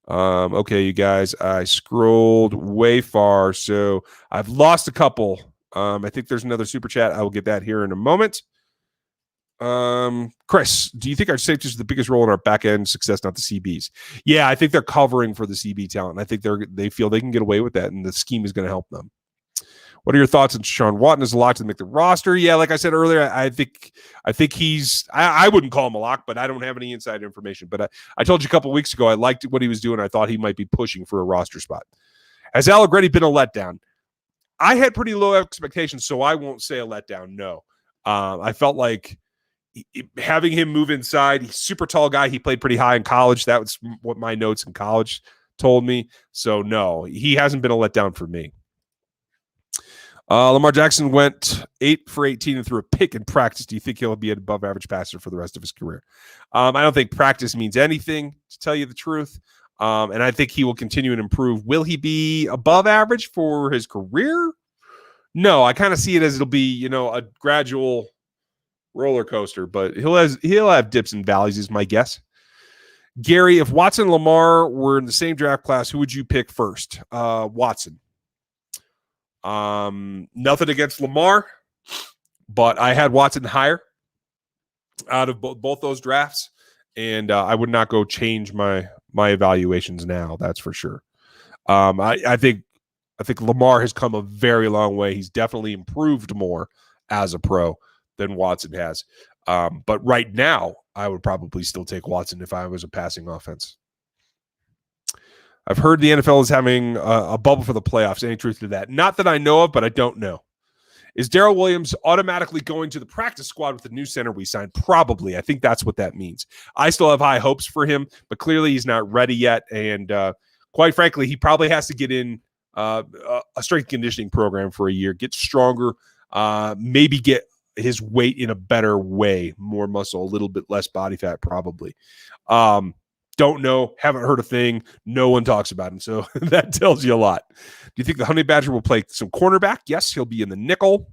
Okay, you guys, I scrolled way far, so I've lost a couple. I think there's another super chat. I will get that here in a moment. Chris, do you think our safeties are the biggest role in our back end success, not the CBs? Yeah, I think they're covering for the CB talent. I think they feel they can get away with that, and the scheme is going to help them. What are your thoughts on DeSean Watson as a lock to make the roster? Yeah, like I said earlier, I think he's. I wouldn't call him a lock, but I don't have any inside information. But I told you a couple of weeks ago I liked what he was doing. I thought he might be pushing for a roster spot. Has Allegretti been a letdown? I had pretty low expectations, so I won't say a letdown. No, I felt like having him move inside. He's a super tall guy. He played pretty high in college. That was what my notes in college told me. So no, he hasn't been a letdown for me. Lamar Jackson went 8 for 18 and threw a pick in practice. Do you think he'll be an above average passer for the rest of his career? I don't think practice means anything, to tell you the truth. And I think he will continue and improve. Will he be above average for his career? No, I kind of see it as it'll be, a gradual roller coaster, but he'll have dips and valleys is my guess. Gary, if Watson and Lamar were in the same draft class, who would you pick first? Watson. Nothing against Lamar, but I had Watson higher out of both those drafts, and I would not go change my evaluations now. That's for sure. I think Lamar has come a very long way. He's definitely improved more as a pro than Watson has. But right now, I would probably still take Watson if I was a passing offense. I've heard the NFL is having a bubble for the playoffs. Any truth to that? Not that I know of, but I don't know. Is Darrell Williams automatically going to the practice squad with the new center we signed? Probably. I think that's what that means. I still have high hopes for him, but clearly he's not ready yet. And quite frankly, he probably has to get in a strength conditioning program for a year, get stronger, maybe get his weight in a better way, more muscle, a little bit less body fat, probably. Don't know, haven't heard a thing. No one talks about him, so that tells you a lot. Do you think the Honey Badger will play some cornerback? Yes, he'll be in the nickel.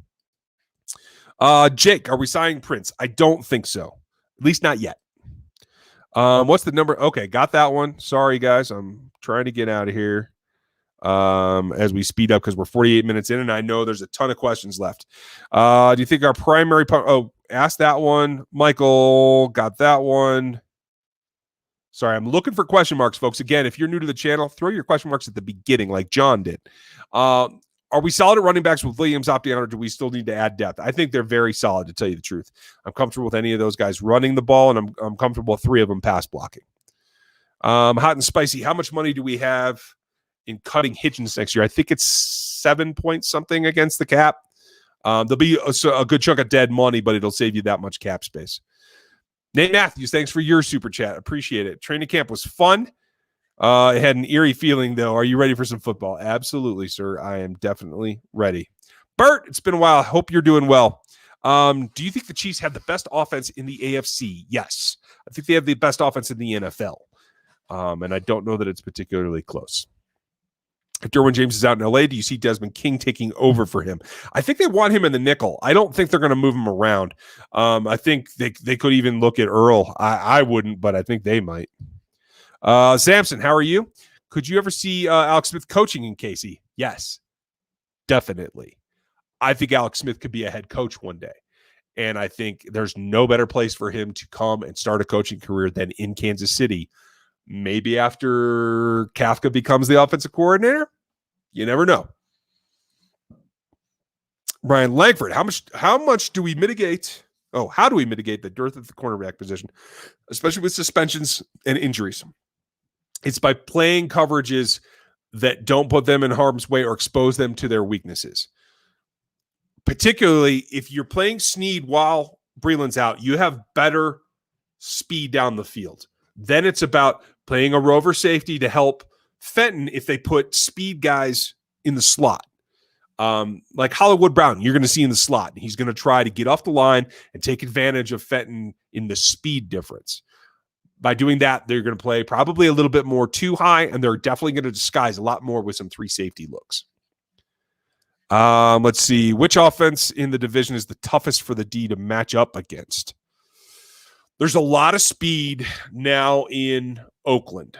Jake, are we signing Prince? I don't think so, at least not yet. What's the number? Okay, got that one. Sorry, guys, I'm trying to get out of here as we speed up because we're 48 minutes in, and I know there's a ton of questions left. Do you think our primary ask that one. Michael, got that one. Sorry, I'm looking for question marks, folks. Again, if you're new to the channel, throw your question marks at the beginning like John did. Are we solid at running backs with Williams opting out, or do we still need to add depth? I think they're very solid, to tell you the truth. I'm comfortable with any of those guys running the ball, and I'm comfortable with 3 of them pass blocking. Hot and spicy, how much money do we have in cutting Hitchens next year? I think it's 7 point something against the cap. There'll be a good chunk of dead money, but it'll save you that much cap space. Nate Matthews, thanks for your super chat. Appreciate it. Training camp was fun. It had an eerie feeling, though. Are you ready for some football? Absolutely, sir. I am definitely ready. Bert, it's been a while. Hope you're doing well. Do you think the Chiefs have the best offense in the AFC? Yes. I think they have the best offense in the NFL. And I don't know that it's particularly close. If Derwyn James is out in LA, do you see Desmond King taking over for him? I think they want him in the nickel. I don't think they're going to move him around. I think they could even look at Earl. I wouldn't, but I think they might. Samson, how are you? Could you ever see Alex Smith coaching in Casey? Yes, definitely. I think Alex Smith could be a head coach one day. And I think there's no better place for him to come and start a coaching career than in Kansas City. Maybe after Kafka becomes the offensive coordinator. You never know. Brian Langford, how much do we mitigate? How do we mitigate the dearth at the cornerback position, especially with suspensions and injuries? It's by playing coverages that don't put them in harm's way or expose them to their weaknesses. particularly if you're playing Snead while Breland's out, you have better speed down the field. Then it's about playing a rover safety to help Fenton if they put speed guys in the slot. Like Hollywood Brown, you're going to see in the slot. He's going to try to get off the line and take advantage of Fenton in the speed difference. By doing that, they're going to play probably a little bit more too high, and they're definitely going to disguise a lot more with some 3 safety looks. Let's see. Which offense in the division is the toughest for the D to match up against? There's a lot of speed now in Oakland.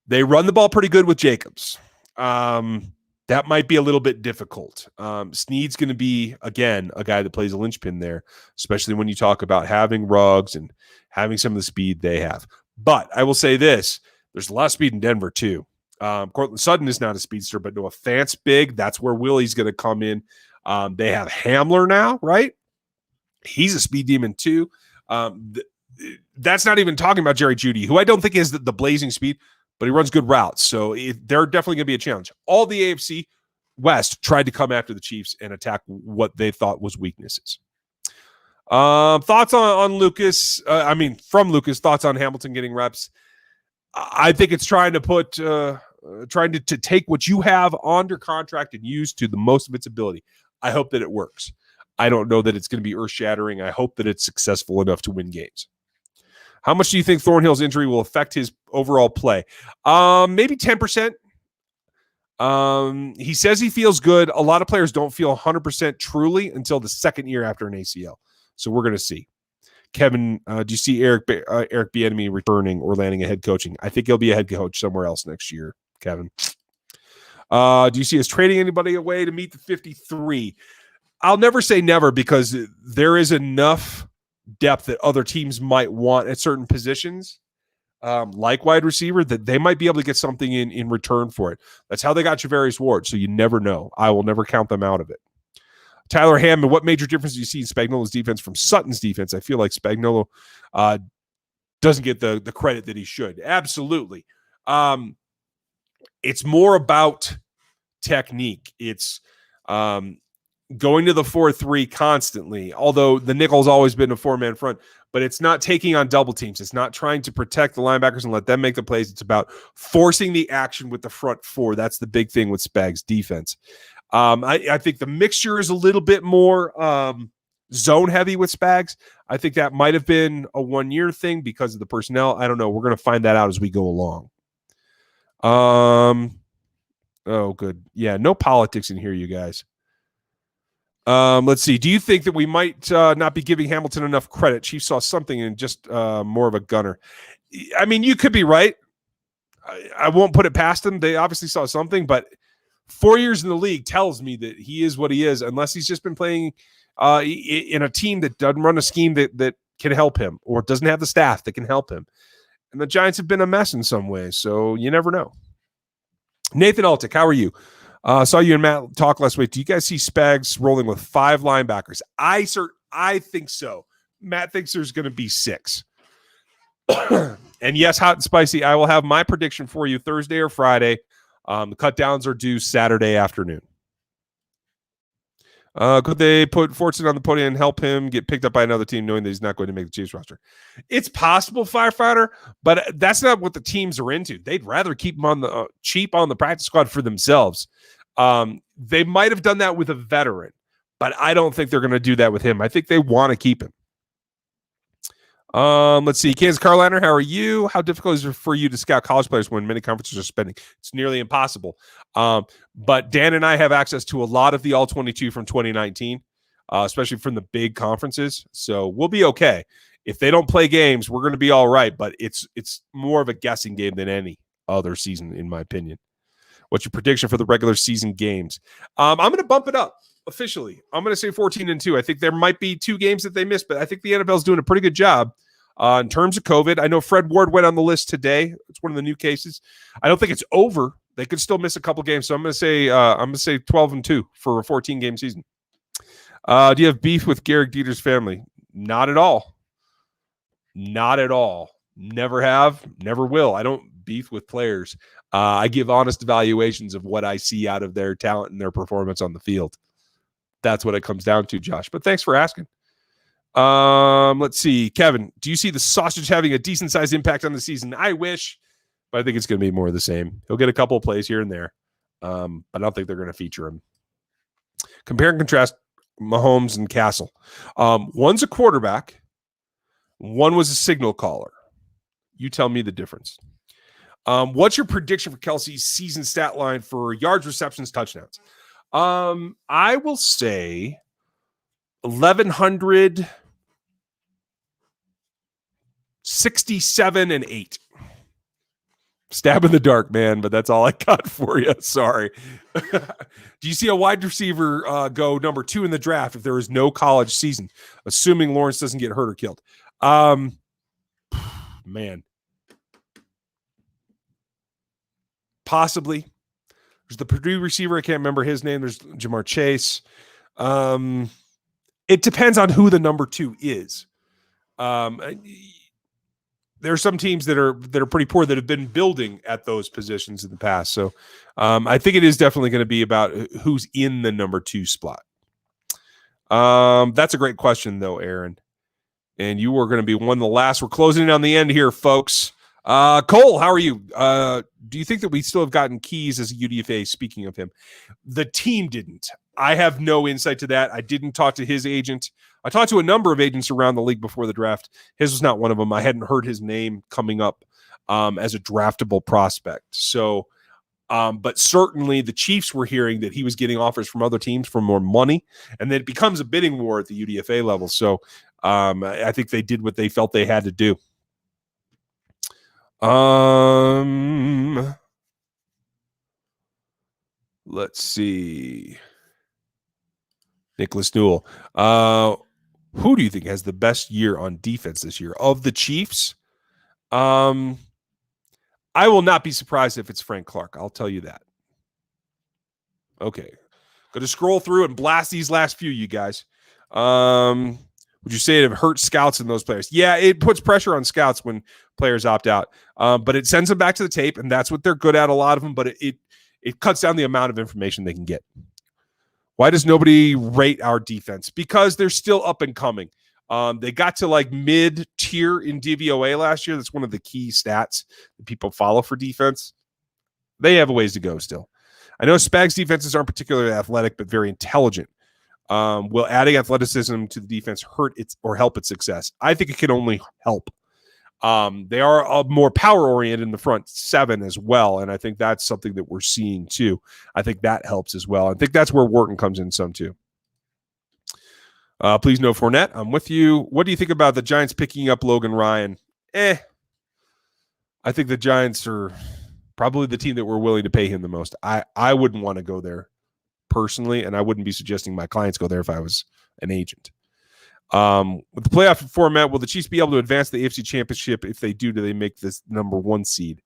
They run the ball pretty good with Jacobs. That might be a little bit difficult. Snead's going to be, again, a guy that plays a linchpin there, especially when you talk about having Ruggs and having some of the speed they have. But I will say this, there's a lot of speed in Denver too. Cortland Sutton is not a speedster, but Noah Fant's big. That's where Willie's going to come in. They have Hamler now, right? He's a speed demon too. That's not even talking about Jerry Jeudy, who I don't think is the blazing speed, but he runs good routes. So they're definitely going to be a challenge. All the AFC West tried to come after the Chiefs and attack what they thought was weaknesses. Thoughts on Lucas? From Lucas, thoughts on Hamilton getting reps? I think it's trying to put, trying to take what you have under contract and use to the most of its ability. I hope that it works. I don't know that it's going to be earth-shattering. I hope that it's successful enough to win games. How much do you think Thornhill's injury will affect his overall play? Maybe 10%. He says he feels good. A lot of players don't feel 100% truly until the second year after an ACL. So we're going to see. Kevin, do you see Eric Bieniemy returning or landing a head coaching? I think he'll be a head coach somewhere else next year, Kevin. Do you see us trading anybody away to meet the 53? I'll never say never because there is enough depth that other teams might want at certain positions, like wide receiver, that they might be able to get something in return for it. That's how they got Javarius Ward, so you never know. I will never count them out of it. Tyler Hammond, what major difference do you see in Spagnuolo's defense from Sutton's defense? I feel like Spagnuolo doesn't get the credit that he should. Absolutely. It's more about technique. It's going to the 4-3 constantly, although the nickel's always been a 4-man front, but it's not taking on double teams. It's not trying to protect the linebackers and let them make the plays. It's about forcing the action with the front 4. That's the big thing with Spags' defense. I think the mixture is a little bit more zone heavy with Spags. I think that might have been a 1-year thing because of the personnel. I don't know. We're going to find that out as we go along. Oh, good. Yeah, no politics in here, you guys. Let's see. Do you think that we might not be giving Hamilton enough credit? Chiefs saw something and just more of a gunner. I mean, you could be right. I won't put it past them. They obviously saw something, but 4 years in the league tells me that he is what he is, unless he's just been playing in a team that doesn't run a scheme that can help him or doesn't have the staff that can help him. And the Giants have been a mess in some ways, so you never know. Nathan Altick, how are you? Saw you and Matt talk last week. Do you guys see Spags rolling with 5 linebackers? I think so. Matt thinks there's going to be 6. And yes, hot and spicy, I will have my prediction for you Thursday or Friday. The cut downs are due Saturday afternoon. Could they put Fortson on the podium and help him get picked up by another team knowing that he's not going to make the Chiefs roster? It's possible, Firefighter, but that's not what the teams are into. They'd rather keep him on the cheap on the practice squad for themselves. They might have done that with a veteran, but I don't think they're going to do that with him. I think they want to keep him. Let's see. Kansas Carolina, how are you? How difficult is it for you to scout college players when many conferences are spending? It's nearly impossible. But Dan and I have access to a lot of the All-22 from 2019, especially from the big conferences. So we'll be okay. If they don't play games, we're going to be all right. But it's more of a guessing game than any other season, in my opinion. What's your prediction for the regular season games? I'm going to bump it up officially. I'm going to say 14-2. I think there might be 2 games that they missed, but I think the NFL is doing a pretty good job in terms of COVID. I know Fred Ward went on the list today. It's one of the new cases. I don't think it's over. They could still miss a couple games, so I'm going to say 12-2 for a 14-game season. Do you have beef with Garrick Dieter's family? Not at all. Not at all. Never have. Never will. I don't beef with players. I give honest evaluations of what I see out of their talent and their performance on the field. That's what it comes down to, Josh. But thanks for asking. Let's see. Kevin, do you see the sausage having a decent sized impact on the season? I wish, but I think it's going to be more of the same. He'll get a couple of plays here and there, but I don't think they're going to feature him. Compare and contrast Mahomes and Castle. One's a quarterback. One was a signal caller. You tell me the difference. What's your prediction for Kelsey's season stat line for yards, receptions, touchdowns? I will say 1,167 and 8. Stab in the dark, man, but that's all I got for you. Sorry. Do you see a wide receiver go number 2 in the draft if there is no college season, assuming Lawrence doesn't get hurt or killed? Man. Possibly. There's the Purdue receiver. I can't remember his name. There's Jamar Chase. It depends on who the number 2 is. There are some teams that are pretty poor that have been building at those positions in the past. So I think it is definitely going to be about who's in the number 2 spot. That's a great question, though, Aaron. And you are going to be one of the last. We're closing in on the end here, folks. Cole, how are you? Do you think that we still have gotten Keys as a UDFA? Speaking of him, the team didn't. I have no insight to that. I didn't talk to his agent. I talked to a number of agents around the league before the draft. His was not one of them. I hadn't heard his name coming up as a draftable prospect. So, but certainly the Chiefs were hearing that he was getting offers from other teams for more money, and then it becomes a bidding war at the UDFA level. So I think they did what they felt they had to do. Let's see. Nicholas Newell. Who do you think has the best year on defense this year? Of the Chiefs, I will not be surprised if it's Frank Clark. I'll tell you that. Okay. Going to scroll through and blast these last few, you guys. Would you say it hurts scouts and those players? Yeah, it puts pressure on scouts when players opt out. But it sends them back to the tape, and that's what they're good at, a lot of them, but it cuts down the amount of information they can get. Why does nobody rate our defense? Because they're still up and coming. They got to like mid-tier in DVOA last year. That's one of the key stats that people follow for defense. They have a ways to go still. I know Spag's defenses aren't particularly athletic, but very intelligent. Will adding athleticism to the defense hurt its or help its success? I think it can only help. They are more power-oriented in the front 7 as well, and I think that's something that we're seeing too. I think that helps as well. I think that's where Walton comes in some too. Please no Fournette. I'm with you. What do you think about the Giants picking up Logan Ryan? I think the Giants are probably the team that we're willing to pay him the most. I wouldn't want to go there personally, and I wouldn't be suggesting my clients go there if I was an agent. With the playoff format, will the Chiefs be able to advance the AFC Championship? If they do they make this number 1 seed?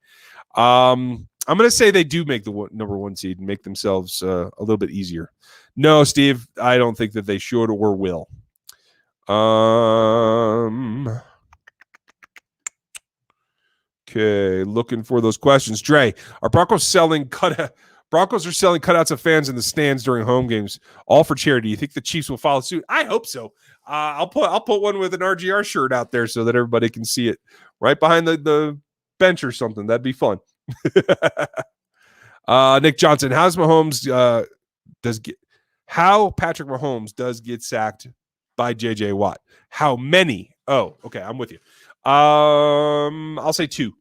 I'm going to say they do make the number 1 seed and make themselves a little bit easier. No, Steve, I don't think that they should or will. Okay, looking for those questions. Dre, are Broncos selling Broncos are selling cutouts of fans in the stands during home games, all for charity. You think the Chiefs will follow suit? I hope so. I'll put one with an RGR shirt out there so that everybody can see it right behind the bench or something. That'd be fun. Nick Johnson, how Patrick Mahomes does get sacked by JJ Watt? How many? Oh, okay, I'm with you. I'll say 2.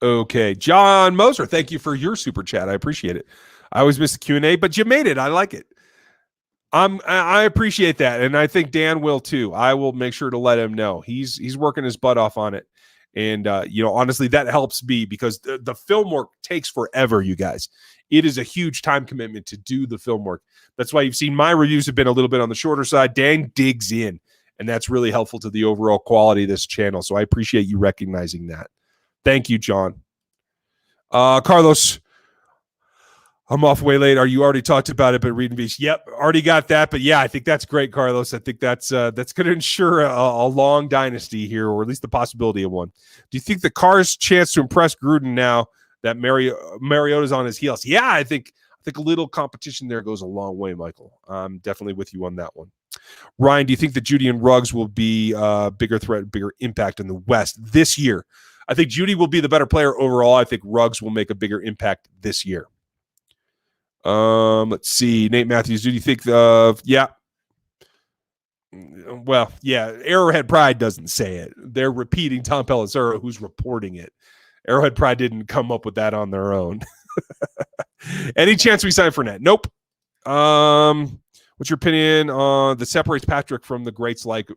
Okay, John Moser, thank you for your super chat. I appreciate it. I always miss the Q&A, but you made it. I like it. I appreciate that, and I think Dan will too. I will make sure to let him know. He's working his butt off on it, and honestly, that helps me because the film work takes forever, you guys. It is a huge time commitment to do the film work. That's why you've seen my reviews have been a little bit on the shorter side. Dan digs in, and that's really helpful to the overall quality of this channel. So I appreciate you recognizing that. Thank you, John. Carlos, I'm off way late. You already talked about it, but Reed and Beach. Yep, already got that. But yeah, I think that's great, Carlos. I think that's going to ensure a long dynasty here, or at least the possibility of one. Do you think the Carr's chance to impress Gruden now that Mariota's on his heels. Yeah, I think a little competition there goes a long way, Michael. I'm definitely with you on that one. Ryan, do you think that Judy and Ruggs will be a bigger threat, bigger impact in the West this year? I think Judy will be the better player overall. I think Ruggs will make a bigger impact this year. Let's see. Nate Matthews, do you think yeah. Well, yeah, Arrowhead Pride doesn't say it. They're repeating Tom Pelissero, who's reporting it. Arrowhead Pride didn't come up with that on their own. Any chance we sign Fournette? Nope. What's your opinion on that separates Patrick from the greats like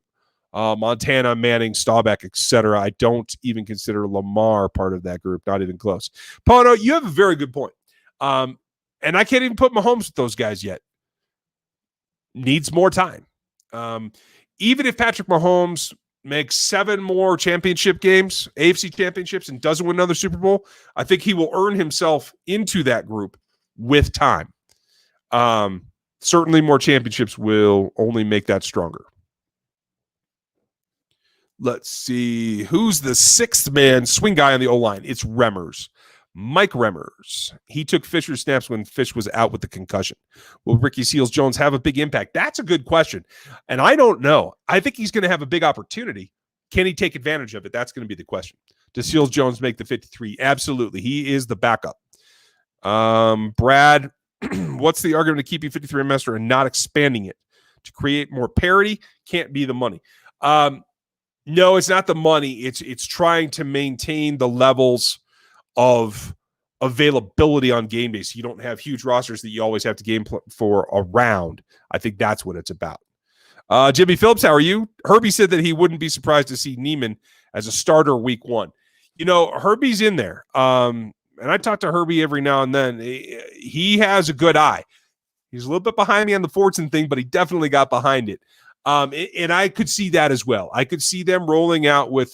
Montana, Manning, Staubach, etc.? I don't even consider Lamar part of that group. Not even close. Pono, you have a very good point. And I can't even put Mahomes with those guys yet. Needs more time. Even if Patrick Mahomes makes 7 more championship games, AFC championships, and doesn't win another Super Bowl, I think he will earn himself into that group with time. Certainly more championships will only make that stronger. Let's see. Who's the 6th man swing guy on the O-line? It's Remmers. Mike Remmers. He took Fisher's snaps when Fish was out with the concussion. Will Ricky Seals-Jones have a big impact? That's a good question. And I don't know. I think he's going to have a big opportunity. Can he take advantage of it? That's going to be the question. Does Seals-Jones make the 53? Absolutely. He is the backup. Brad, what's the argument to keeping 53 master and not expanding it? To create more parity? Can't be the money. No, it's not the money. It's trying to maintain the levels of availability on game days. So you don't have huge rosters that you always have to game for around. I think that's what it's about. Jimmy Phillips, how are you? Herbie said that he wouldn't be surprised to see Neiman as a starter week 1. You know, Herbie's in there. And I talk to Herbie every now and then. He has a good eye. He's a little bit behind me on the Fortson thing, but he definitely got behind it. And I could see that as well. I could see them rolling out with,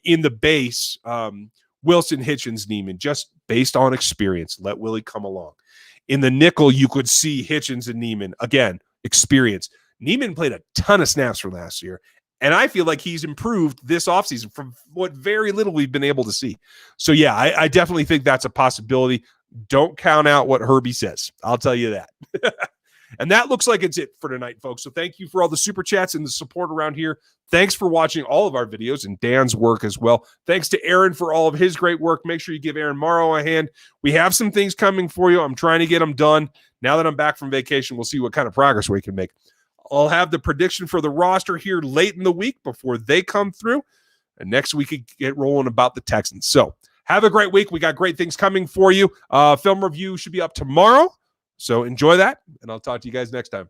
in the base, Wilson, Hitchens, Neiman, just based on experience. Let Willie come along. In the nickel, you could see Hitchens and Neiman. Again, experience. Neiman played a ton of snaps from last year, and I feel like he's improved this offseason from what very little we've been able to see. So, yeah, I definitely think that's a possibility. Don't count out what Herbie says. I'll tell you that. And that looks like it's it for tonight, folks. So thank you for all the super chats and the support around here. Thanks for watching all of our videos and Dan's work as well. Thanks to Aaron for all of his great work. Make sure you give Aaron Morrow a hand. We have some things coming for you. I'm trying to get them done. Now that I'm back from vacation, we'll see what kind of progress we can make. I'll have the prediction for the roster here late in the week before they come through. And next week, we get rolling about the Texans. So have a great week. We got great things coming for you. Film review should be up tomorrow. So enjoy that, and I'll talk to you guys next time.